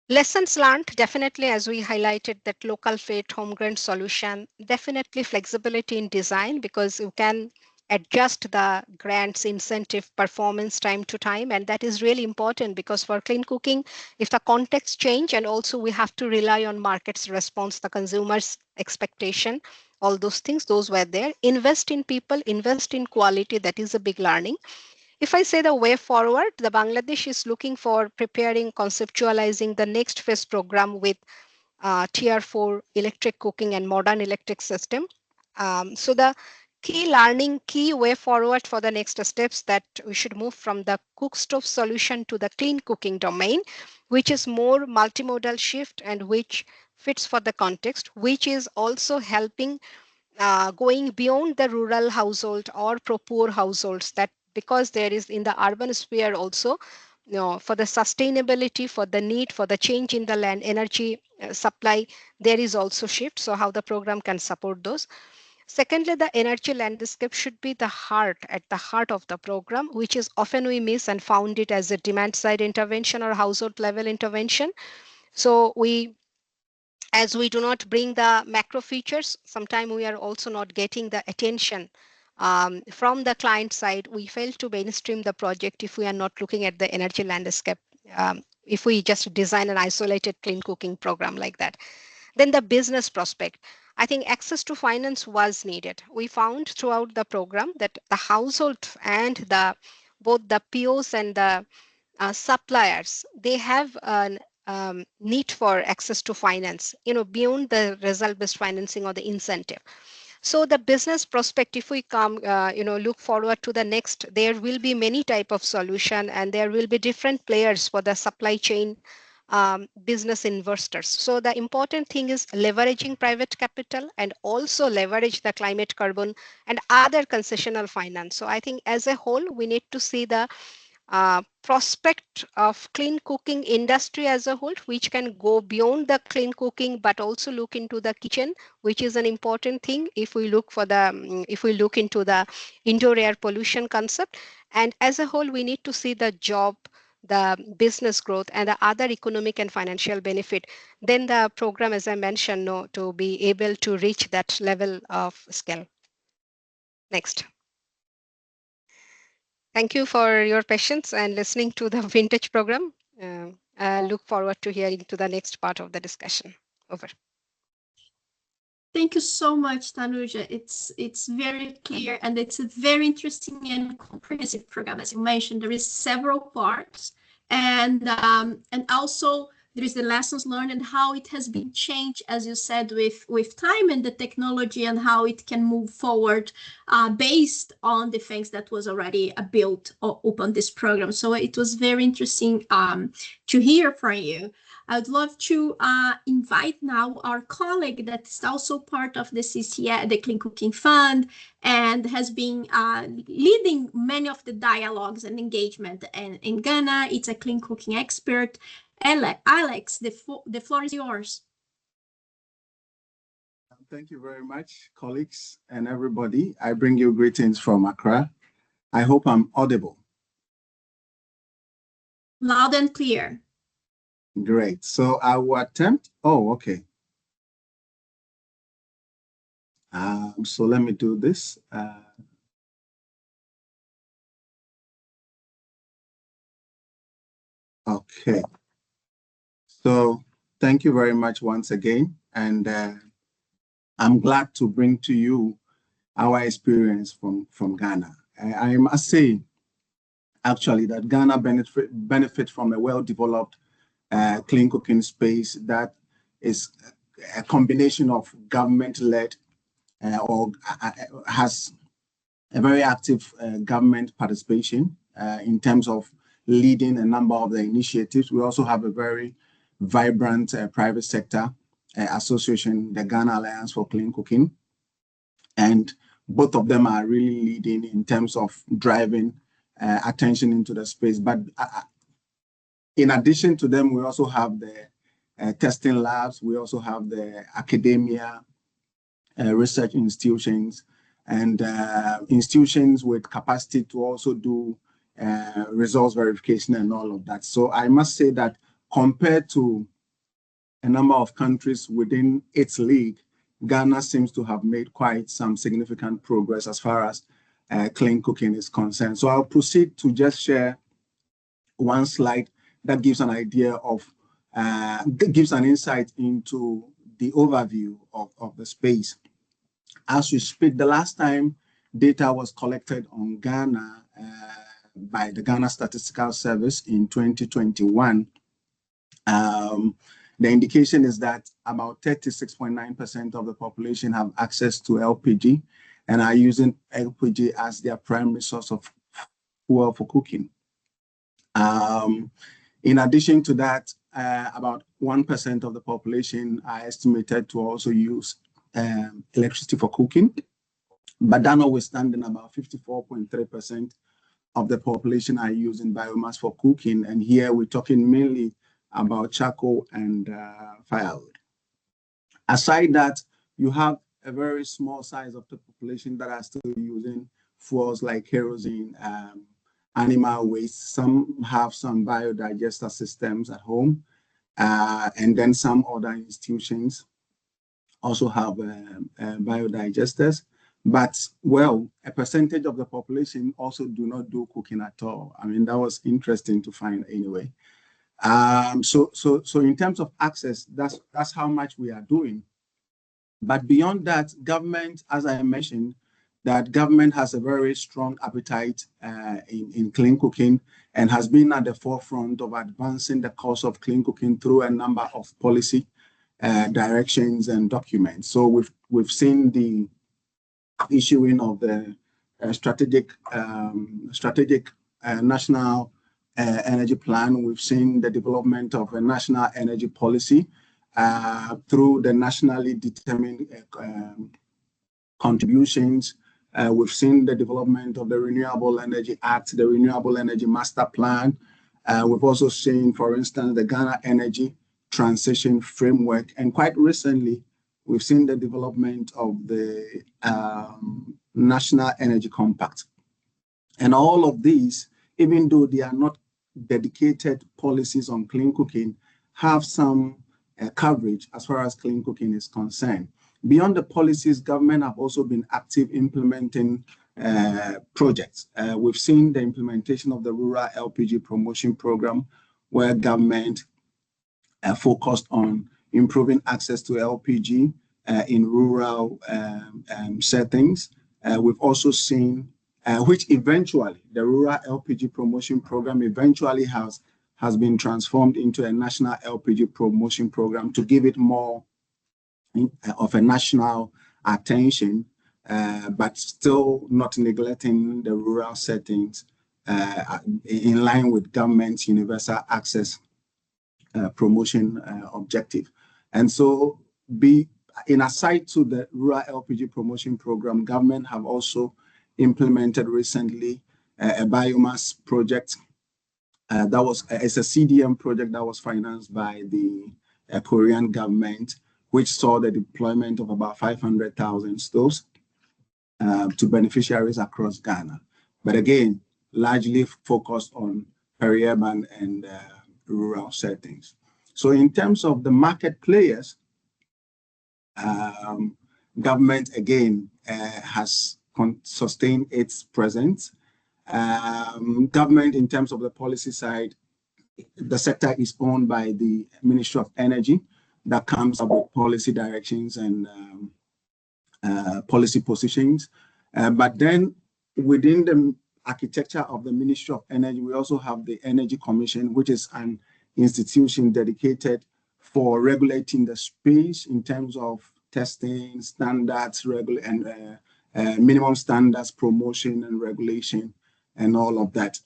Lessons learned, definitely, as we highlighted, that local fit, homegrown solution, definitely flexibility in design, because you can adjust the grants, incentive, performance time to time. And that is really important, because for clean cooking, if the context change, and also we have to rely on market's response, the consumer's expectation, all those things, those were there. Invest in people, invest in quality. That is a big learning. If I say the way forward, the Bangladesh is looking for preparing, conceptualizing the next phase program with Tier 4 electric cooking and modern electric system. So the key learning, key way forward for the next steps, that we should move from the cook stove solution to the clean cooking domain, which is more multimodal shift and which fits for the context, which is also helping going beyond the rural household or poor households, that because there is in the urban sphere also, for the sustainability, for the need, for the change in the land energy supply, there is also shift. So how the program can support those. Secondly, the energy landscape should be at the heart of the program, which is often we miss and found it as a demand side intervention or household level intervention. So as we do not bring the macro features, sometimes we are also not getting the attention from the client side. We fail to mainstream the project if we are not looking at the energy landscape. If we just design an isolated clean cooking program like that. Then the business prospect. I think access to finance was needed. We found throughout the program that the household and both the POs and the suppliers, they have an need for access to finance, beyond the result-based financing or the incentive. So the business prospect, if we come, look forward to the next, there will be many type of solution, and there will be different players for the supply chain business investors. So the important thing is leveraging private capital and also leverage the climate carbon and other concessional finance. So I think as a whole, we need to see the prospect of clean cooking industry as a whole, which can go beyond the clean cooking, but also look into the kitchen, which is an important thing if we look into the indoor air pollution concept. And as a whole, we need to see the job, the business growth, and the other economic and financial benefit. Then the program, as I mentioned, to be able to reach that level of scale. Next. Thank you for your patience and listening to the vintage program. I look forward to hearing to the next part of the discussion. Over. Thank you so much, Tanuja. It's very clear, and it's a very interesting and comprehensive program. As you mentioned, there is several parts, and also there is the lessons learned and how it has been changed, as you said, with time and the technology, and how it can move forward based on the things that was already built upon this program. So it was very interesting to hear from you. I'd love to invite now our colleague that is also part of the CCF, the Clean Cooking Fund, and has been leading many of the dialogues and engagement in Ghana. It's a clean cooking expert. Alex, the floor is yours. Thank you very much, colleagues and everybody. I bring you greetings from Accra. I hope I'm audible. Loud and clear. Great. So I will attempt. Oh, okay. So let me do this. Okay. So thank you very much once again. And I'm glad to bring to you our experience from Ghana. I must say, actually, that Ghana benefit from a well-developed clean cooking space that is a combination of government-led or has a very active government participation in terms of leading a number of the initiatives. We also have a very vibrant private sector association, the Ghana Alliance for Clean Cooking. And both of them are really leading in terms of driving attention into the space. But in addition to them, we also have the testing labs. We also have the academia, research institutions, and institutions with capacity to also do results verification and all of that. So I must say that compared to a number of countries within its league, Ghana seems to have made quite some significant progress as far as clean cooking is concerned. So I'll proceed to just share one slide that gives an idea of, gives an insight into the overview of the space. As we speak, the last time data was collected on Ghana by the Ghana Statistical Service in 2021, the indication is that about 36.9% of the population have access to LPG and are using LPG as their primary source of fuel for cooking. In addition to that, about 1% of the population are estimated to also use electricity for cooking, but that notwithstanding, about 54.3% of the population are using biomass for cooking. And here we're talking mainly about charcoal and firewood. Aside that, you have a very small size of the population that are still using fuels like kerosene, animal waste. Some have some biodigester systems at home, and then some other institutions also have biodigesters. But, well, a percentage of the population also do not do cooking at all. I mean, that was interesting to find anyway. So in terms of access, that's how much we are doing. But beyond that, government, as I mentioned, that government has a very strong appetite in clean cooking and has been at the forefront of advancing the cause of clean cooking through a number of policy directions and documents. So we've seen the issuing of the strategic national energy plan. We've seen the development of a national energy policy through the nationally determined contributions. We've seen the development of the Renewable Energy Act, the Renewable Energy Master Plan. We've also seen, for instance, the Ghana Energy Transition Framework. And quite recently, we've seen the development of the National Energy Compact. And all of these, even though they are not dedicated policies on clean cooking, have some coverage as far as clean cooking is concerned. Beyond the policies, government have also been active implementing projects. We've seen the implementation of the Rural LPG Promotion Program, where government focused on improving access to LPG in rural settings. We've also seen, which eventually, the Rural LPG Promotion Program eventually has been transformed into a national LPG promotion program to give it more of a national attention, but still not neglecting the rural settings in line with government's universal access promotion objective. And so, in aside to the Rural LPG Promotion Program, government have also implemented recently a biomass project it's a CDM project that was financed by the Korean government, which saw the deployment of about 500,000 stoves to beneficiaries across Ghana. But again, largely focused on peri-urban and rural settings. So in terms of the market players, government again has sustained its presence. Government, in terms of the policy side, the sector is owned by the Ministry of Energy that comes up with policy directions and policy positions. But then within the architecture of the Ministry of Energy, we also have the Energy Commission, which is an institution dedicated for regulating the space in terms of testing, standards, and minimum standards, promotion and regulation, and all of that.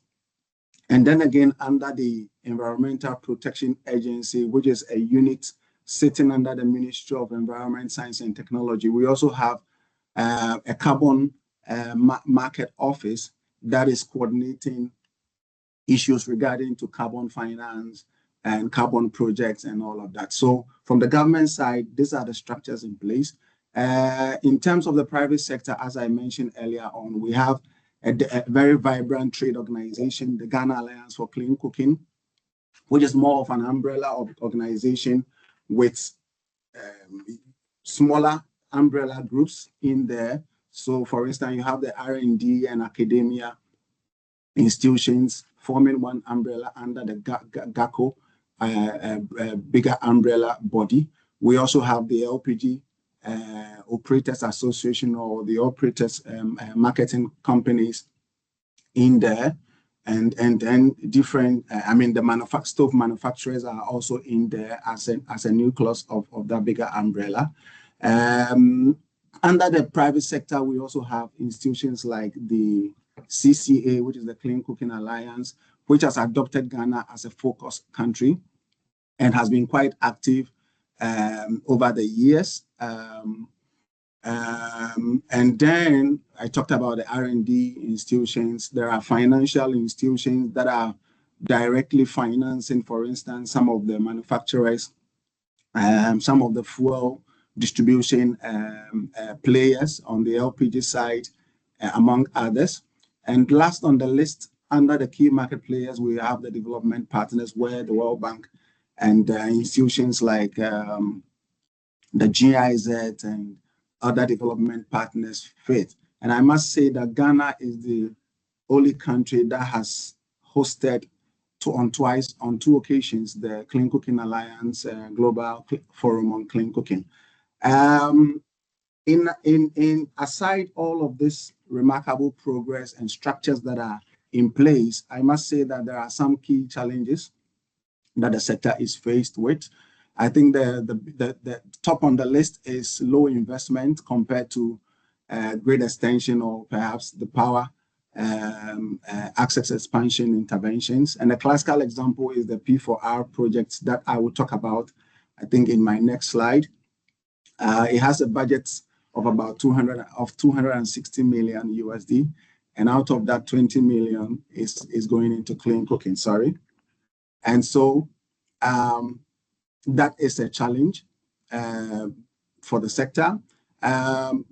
And then again, under the Environmental Protection Agency, which is a unit sitting under the Ministry of Environment, Science and Technology, we also have a carbon market office that is coordinating issues regarding to carbon finance and carbon projects and all of that. So from the government side, these are the structures in place. In terms of the private sector, as I mentioned earlier on, we have a very vibrant trade organization, the Ghana Alliance for Clean Cooking, which is more of an umbrella organization with smaller umbrella groups in there. So for instance, you have the R&D and academia institutions forming one umbrella under the GACO, a bigger umbrella body. We also have the LPG Operators Association, or the operators marketing companies in there, and then different the stove manufacturers are also in there as a nucleus of that bigger umbrella. Under the private sector, we also have institutions like the CCA, which is the Clean Cooking Alliance, which has adopted Ghana as a focus country and has been quite active over the years. And then I talked about the R&D institutions. There are financial institutions that are directly financing, for instance, some of the manufacturers, some of the fuel distribution players on the LPG side, among others. And last on the list, under the key market players, we have the development partners, where the World Bank and institutions like the GIZ and other development partners fit. And I must say that Ghana is the only country that has hosted on two occasions the Clean Cooking Alliance Global Forum on Clean Cooking. In aside all of this remarkable progress and structures that are in place, I must say that there are some key challenges that the sector is faced with. I think the top on the list is low investment compared to grid extension or perhaps the power access expansion interventions. And the classical example is the P4R project that I will talk about, I think, in my next slide. It has a budget of about 260 million USD, and out of that, 20 million is going into clean cooking. And so that is a challenge for the sector.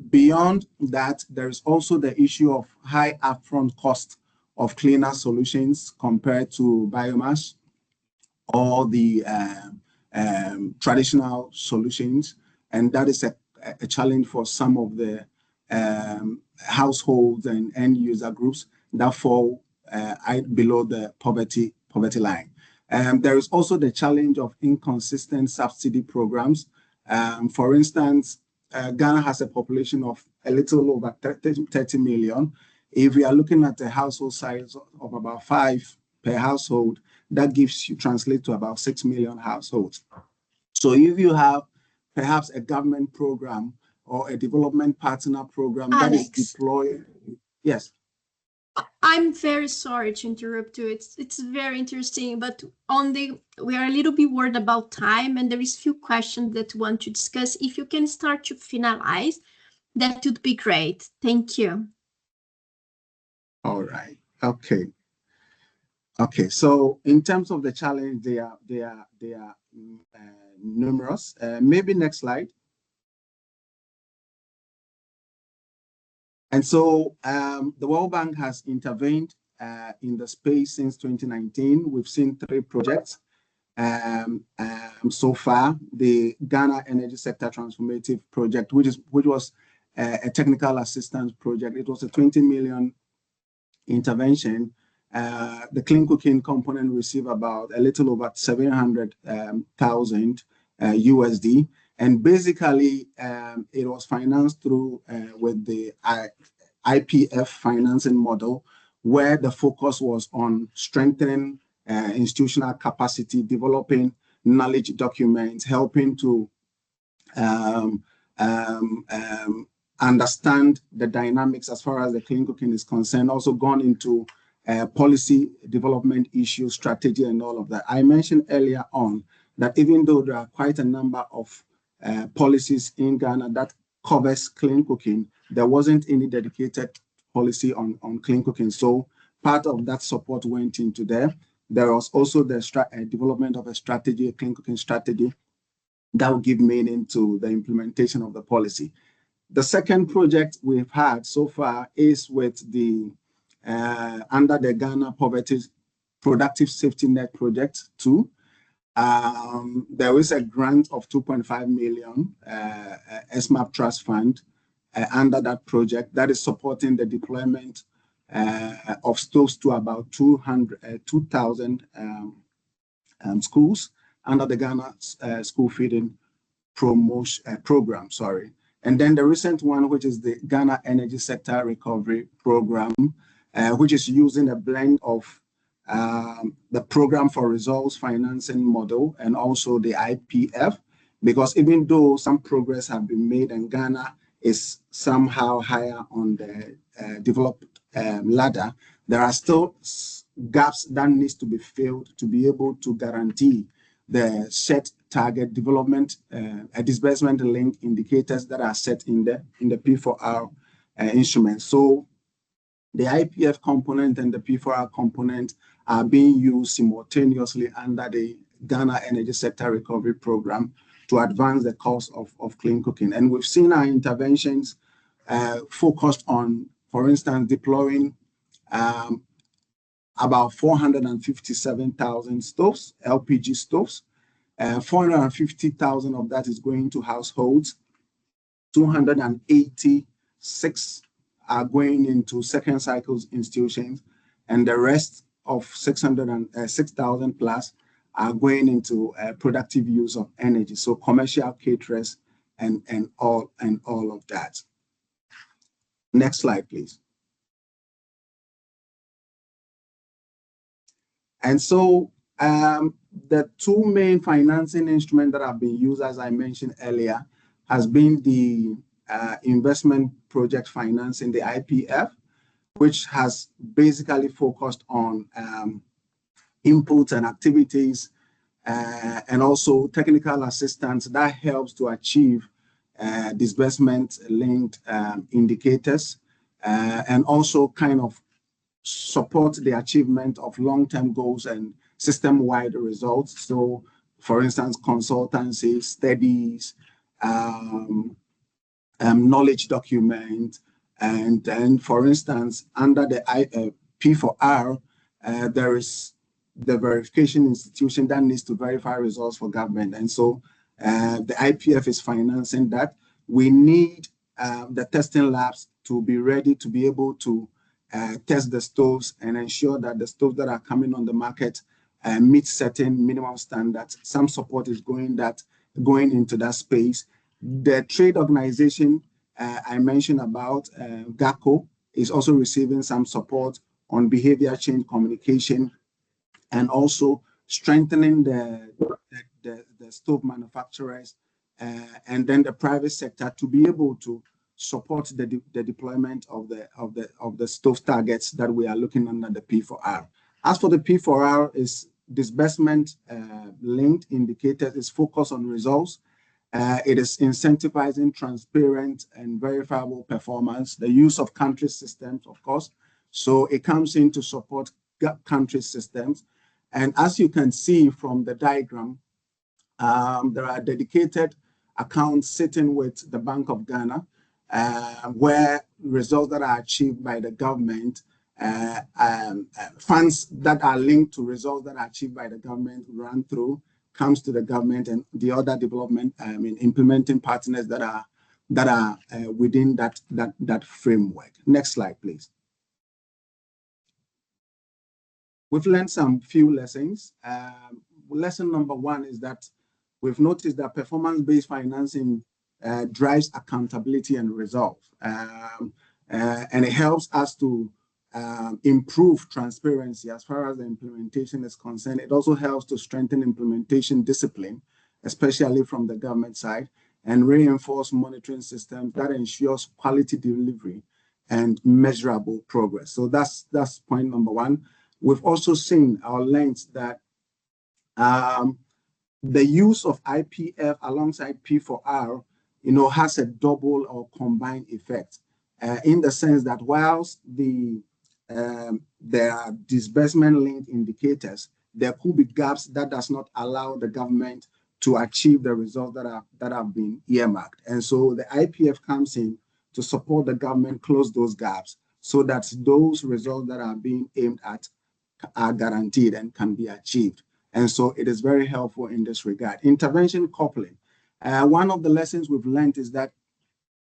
Beyond that, there is also the issue of high upfront cost of cleaner solutions compared to biomass or the traditional solutions. And that is a challenge for some of the households and end user groups that fall below the poverty line. There is also the challenge of inconsistent subsidy programs. For instance, Ghana has a population of a little over 30 million. If we are looking at a household size of about 5 per household, that translates to about 6 million households. So if you have perhaps a government program or a development partner program that is deployed, yes. I'm very sorry to interrupt you. It's very interesting, but we are a little bit worried about time, and there is few questions that we want to discuss. If you can start to finalize, that would be great. Thank you. All right. Okay. Okay. So in terms of the challenge, they are numerous. Maybe next slide. And so the World Bank has intervened in the space since 2019. We've seen 3 projects so far. The Ghana Energy Sector Transformative Project, which was a technical assistance project. It was a 20 million intervention. The clean cooking component received about a little over 700,000 USD. And basically, it was financed through with the IPF financing model, where the focus was on strengthening institutional capacity, developing knowledge documents, helping to understand the dynamics as far as the clean cooking is concerned, also gone into policy development issues, strategy, and all of that. I mentioned earlier on that even though there are quite a number of policies in Ghana that covers clean cooking, there wasn't any dedicated policy on clean cooking. So part of that support went into there. There was also the development of a strategy, a clean cooking strategy, that will give meaning to the implementation of the policy. The second project we've had so far is with the under the Ghana Poverty Productive Safety Net Project 2. There is a grant of 2.5 million ESMAP Trust Fund under that project that is supporting the deployment of stoves to about 2,000 schools under the Ghana School Feeding Program. And then the recent one, which is the Ghana Energy Sector Recovery Program, which is using a blend of the Program for Results financing model and also the IPF, because even though some progress have been made and Ghana is somehow higher on the developed ladder, there are still gaps that needs to be filled to be able to guarantee the set target development, disbursement link indicators that are set in the P4R instrument. So the IPF component and the P4R component are being used simultaneously under the Ghana Energy Sector Recovery Program to advance the cause of clean cooking. And we've seen our interventions focused on, for instance, deploying about 457,000 stoves, LPG stoves. 450,000 of that is going to households. 286 are going into second cycles institutions, and the rest of 6,000 plus are going into productive use of energy. So commercial caterers and all of that. Next slide, please. And so the 2 main financing instruments that have been used, as I mentioned earlier, has been the investment project financing, the IPF, which has basically focused on inputs and activities and also technical assistance that helps to achieve disbursement-linked indicators and also kind of support the achievement of long-term goals and system-wide results. So, for instance, consultancy, studies, knowledge document, and then, for instance, under the P4R, there is the verification institution that needs to verify results for government. And so the IPF is financing that. We need the testing labs to be ready to be able to test the stoves and ensure that the stoves that are coming on the market meet certain minimum standards. Some support is going into that space. The trade organization I mentioned about, GACO, is also receiving some support on behavior change communication and also strengthening the stove manufacturers and then the private sector to be able to support the deployment of the stove targets that we are looking under the P4R. As for the P4R, is disbursement linked indicators is focused on results. It is incentivizing transparent and verifiable performance, the use of country systems, of course. So it comes in to support country systems. And as you can see from the diagram, there are dedicated accounts sitting with the Bank of Ghana, where results that are achieved by the government, funds that are linked to results that are achieved by the government run through, comes to the government and the other development, implementing partners that are within that framework. Next slide, please. We've learned some few lessons. Lesson number one is that we've noticed that performance-based financing drives accountability and results. And it helps us to improve transparency as far as the implementation is concerned. It also helps to strengthen implementation discipline, especially from the government side, and reinforce monitoring systems that ensures quality delivery and measurable progress. So that's point number one. We've also seen or learned that the use of IPF alongside P4R, has a double or combined effect, in the sense that whilst there are disbursement-linked indicators, there could be gaps that does not allow the government to achieve the results that have been earmarked. And so the IPF comes in to support the government close those gaps so that those results that are being aimed at are guaranteed and can be achieved. And so it is very helpful in this regard. Intervention coupling. One of the lessons we've learned is that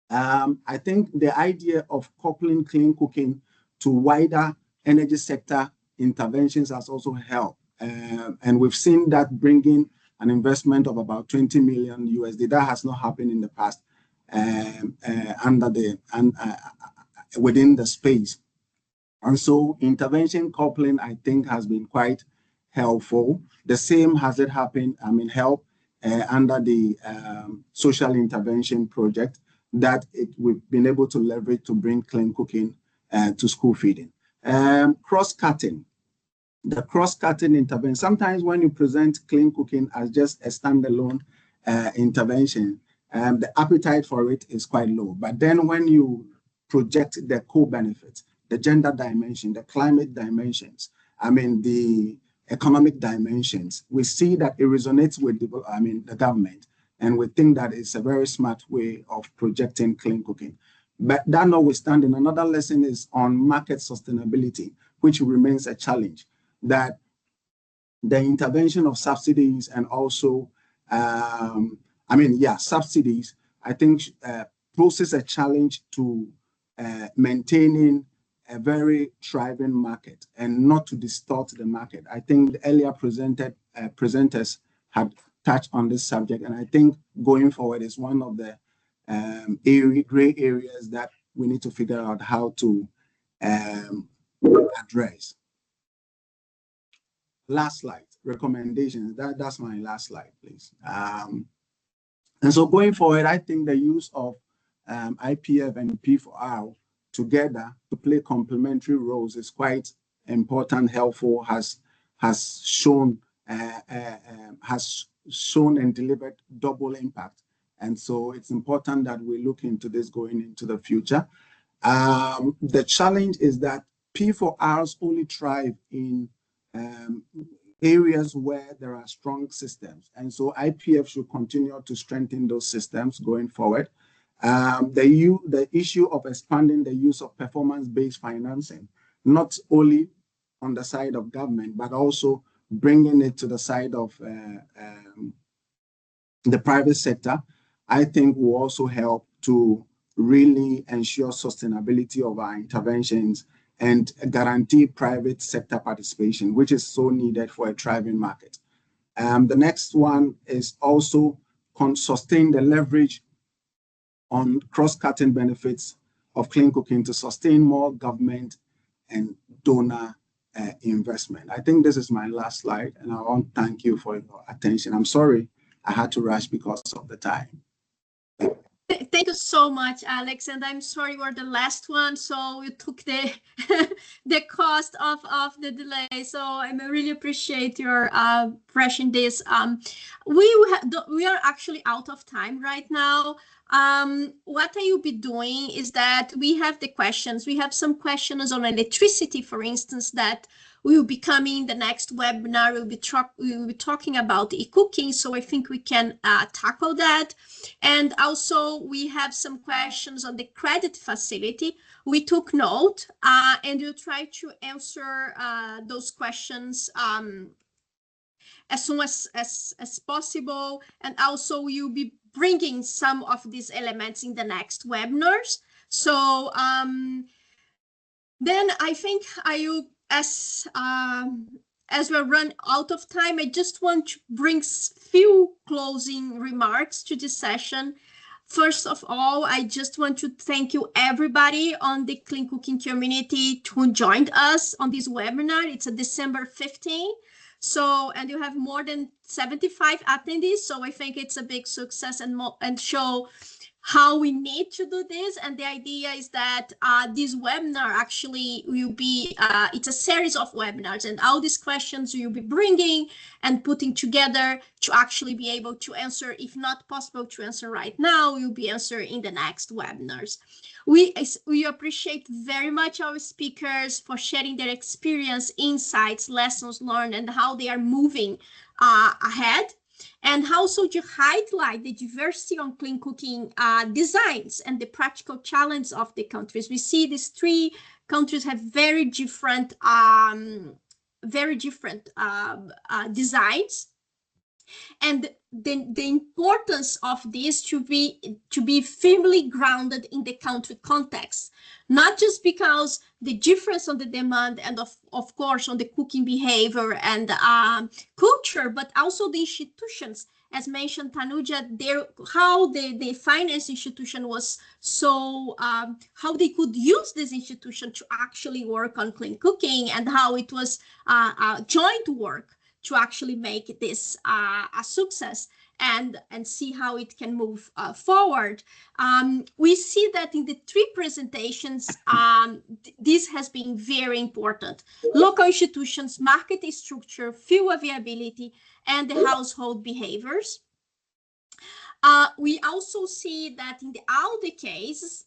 I think the idea of coupling clean cooking to wider energy sector interventions has also helped. And we've seen that bringing an investment of about 20 million USD. That has not happened in the past within the space. And so intervention coupling, I think, has been quite helpful. The same has it happened, help under the social intervention project that we've been able to leverage to bring clean cooking to school feeding. Cross-cutting. The cross-cutting intervention. Sometimes when you present clean cooking as just a standalone intervention, the appetite for it is quite low. But then when you project the co-benefits, the gender dimension, the climate dimensions, the economic dimensions, we see that it resonates with the government, and we think that it's a very smart way of projecting clean cooking. But that notwithstanding, another lesson is on market sustainability, which remains a challenge, that the intervention of subsidies and also, subsidies, I think poses a challenge to maintaining a very thriving market and not to distort the market. I think the earlier presenters had touched on this subject, and I think going forward is one of the gray areas that we need to figure out how to address. Last slide, recommendations. That's my last slide, please. And so going forward, I think the use of IPF and P4R together to play complementary roles is quite important, helpful, has shown and delivered double impact. And so it's important that we look into this going into the future. The challenge is that P4Rs only thrive in areas where there are strong systems. And so IPF should continue to strengthen those systems going forward. The issue of expanding the use of performance-based financing, not only on the side of government, but also bringing it to the side of the private sector, I think will also help to really ensure sustainability of our interventions and guarantee private sector participation, which is so needed for a thriving market. The next one is also sustain the leverage on cross-cutting benefits of clean cooking to sustain more government and donor investment. I think this is my last slide, and I want to thank you for your attention. I'm sorry I had to rush because of the time. Thank you so much, Alex. And I'm sorry we're the last one, so you took the the cost of the delay. So I really appreciate your pressing this. We are actually out of time right now. What I will be doing is that we have the questions. We have some questions on electricity, for instance, that we will be coming the next webinar. We will be talking about e-cooking, so I think we can tackle that. And also we have some questions on the credit facility. We took note and we'll try to answer those questions as soon as possible. And also we'll be bringing some of these elements in the next webinars. So then I think I will, as we run out of time, I just want to bring few closing remarks to this session. First of all, I just want to thank you everybody on the Clean Cooking community who joined us on this webinar. It's a December 15. So, and you have more than 75 attendees. So I think it's a big success and show how we need to do this. And the idea is that this webinar actually will be, it's a series of webinars, and all these questions you'll be bringing and putting together to actually be able to answer. If not possible to answer right now, we'll be answering in the next webinars. We appreciate very much our speakers for sharing their experience, insights, lessons learned, and how they are moving ahead. And also to highlight the diversity on clean cooking designs and the practical challenge of the countries. We see these three countries have very different designs, and the importance of this to be firmly grounded in the country context, not just because the difference on the demand and of course on the cooking behavior and culture, but also the institutions, as mentioned Tanuja, how the finance institution was so, how they could use this institution to actually work on clean cooking, and how it was joint work to actually make this a success and see how it can move forward. We see that in the three presentations, this has been very important. Local institutions, market structure, fuel availability, and the household behaviors. We also see that in all the cases,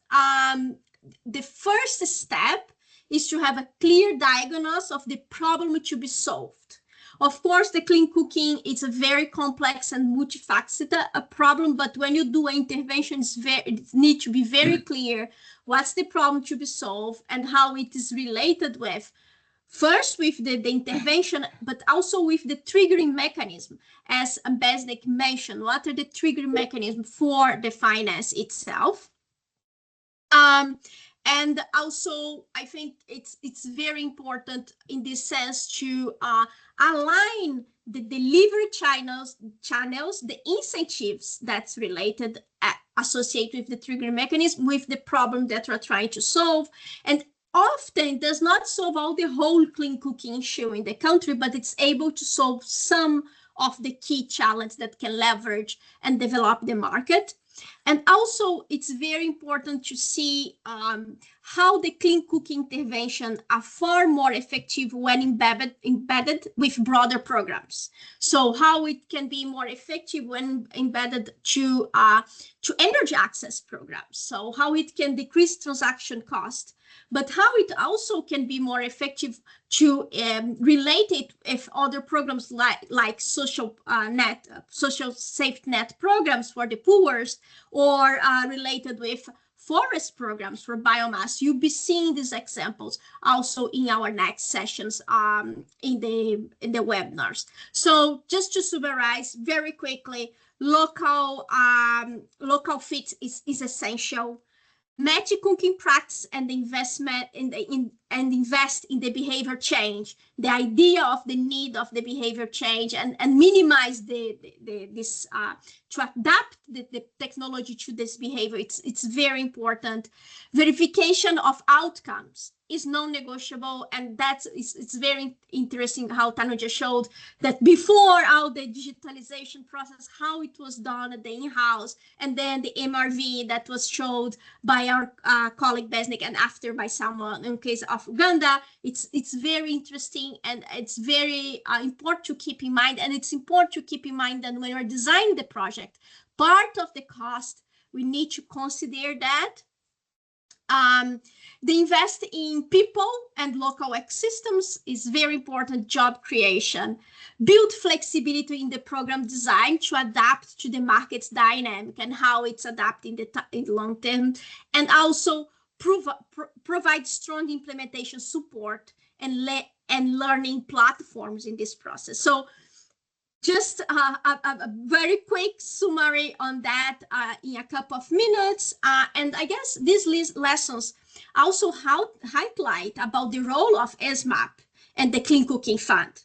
the first step is to have a clear diagnosis of the problem to be solved. Of course, the clean cooking is a very complex and multifaceted problem, but when you do an intervention, it needs to be very clear what's the problem to be solved and how it is related with, first with the intervention, but also with the triggering mechanism. As Besnik mentioned, what are the triggering mechanisms for the finance itself? And also, I think it's very important in this sense to align the delivery channels, the incentives that's related, associated with the triggering mechanism, with the problem that we're trying to solve. And often does not solve all the whole clean cooking issue in the country, but it's able to solve some of the key challenges that can leverage and develop the market. And also, it's very important to see how the clean cooking intervention are far more effective when embedded with broader programs. So how it can be more effective when embedded to energy access programs. So how it can decrease transaction cost, but how it also can be more effective to relate it with other programs like social safety net programs for the poorest, or related with forest programs for biomass. You'll be seeing these examples also in our next sessions in the webinars. So just to summarize very quickly, local fit is essential. Matching cooking practice and the investment in and invest in the behavior change, the idea of the need of the behavior change, and minimize this to adapt the technology to this behavior. It's very important. Verification of outcomes is non-negotiable, and it's very interesting how Tanuja showed that before all the digitalization process, how it was done at the in-house, and then the MRV that was showed by our colleague Besnik, and after by someone in case of Uganda. It's very interesting, and it's very important to keep in mind, and it's important to keep in mind that when we're designing the project, part of the cost, we need to consider that the invest in people and local ecosystems is very important. Job creation, build flexibility in the program design to adapt to the market's dynamic and how it's adapting in the long term, and also provide strong implementation support and learning platforms in this process. So just a very quick summary on that in a couple of minutes. And I guess these lessons also highlight about the role of ESMAP and the Clean Cooking Fund.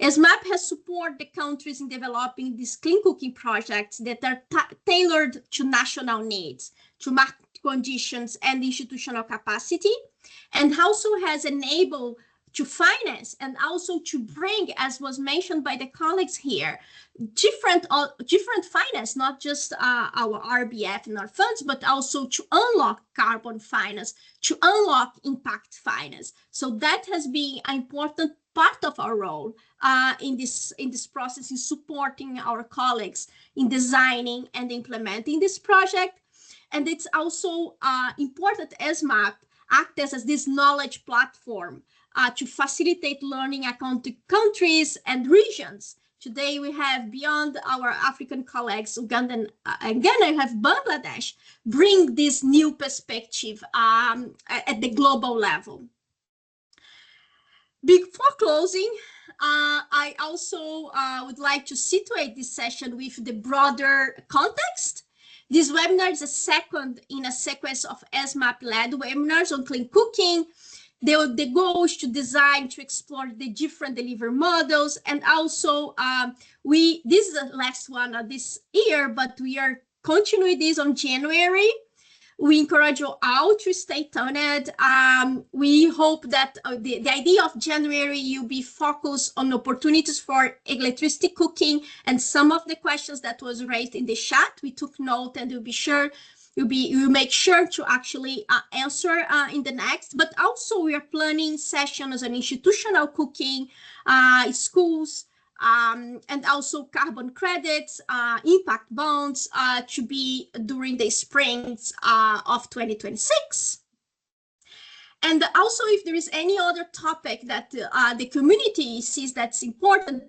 ESMAP has supported the countries in developing these clean cooking projects that are tailored to national needs, to market conditions and institutional capacity, and also has enabled to finance and also to bring, as was mentioned by the colleagues here, different finance, not just our RBF and our funds, but also to unlock carbon finance, to unlock impact finance. So that has been an important part of our role in this process, in supporting our colleagues in designing and implementing this project. And it's also important ESMAP acts as this knowledge platform to facilitate learning across countries and regions. Today we have, beyond our African colleagues, Uganda and Ghana, have Bangladesh bring this new perspective at the global level. Before closing, I also would like to situate this session with the broader context. This webinar is a second in a sequence of ESMAP-led webinars on clean cooking. The goal is to design, to explore the different delivery models, and also this is the last one of this year, but we are continuing this on January. We encourage you all to stay tuned. We hope that the idea of January will be focused on opportunities for electricity cooking, and some of the questions that was raised in the chat, we took note, and we'll make sure to actually answer in the next. But also we are planning sessions on institutional cooking, schools, and also carbon credits, impact bonds to be during the springs of 2026. And also, if there is any other topic that the community sees that's important,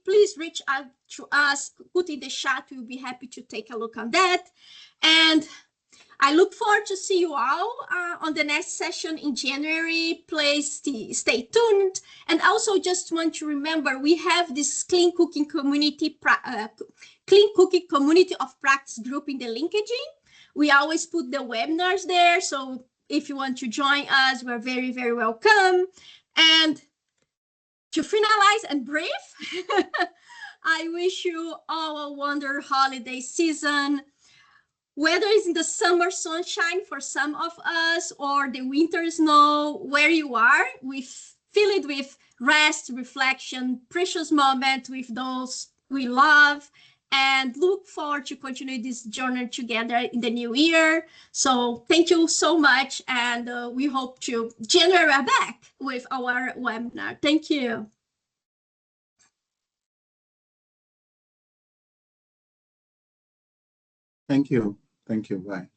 please reach out to us, put in the chat. We'll be happy to take a look on that. And I look forward to see you all on the next session in January. Please stay tuned. And also just want to remember, we have this clean cooking community of practice group in the linkaging. We always put the webinars there. So if you want to join us, we're very, very welcome. And to finalize and brief, I wish you all a wonderful holiday season. Whether it's in the summer sunshine for some of us or the winter snow, where you are, we fill it with rest, reflection, precious moment with those we love, and look forward to continue this journey together in the new year. So thank you so much, and we hope to January back with our webinar. Thank you. Thank you. Thank you. Bye.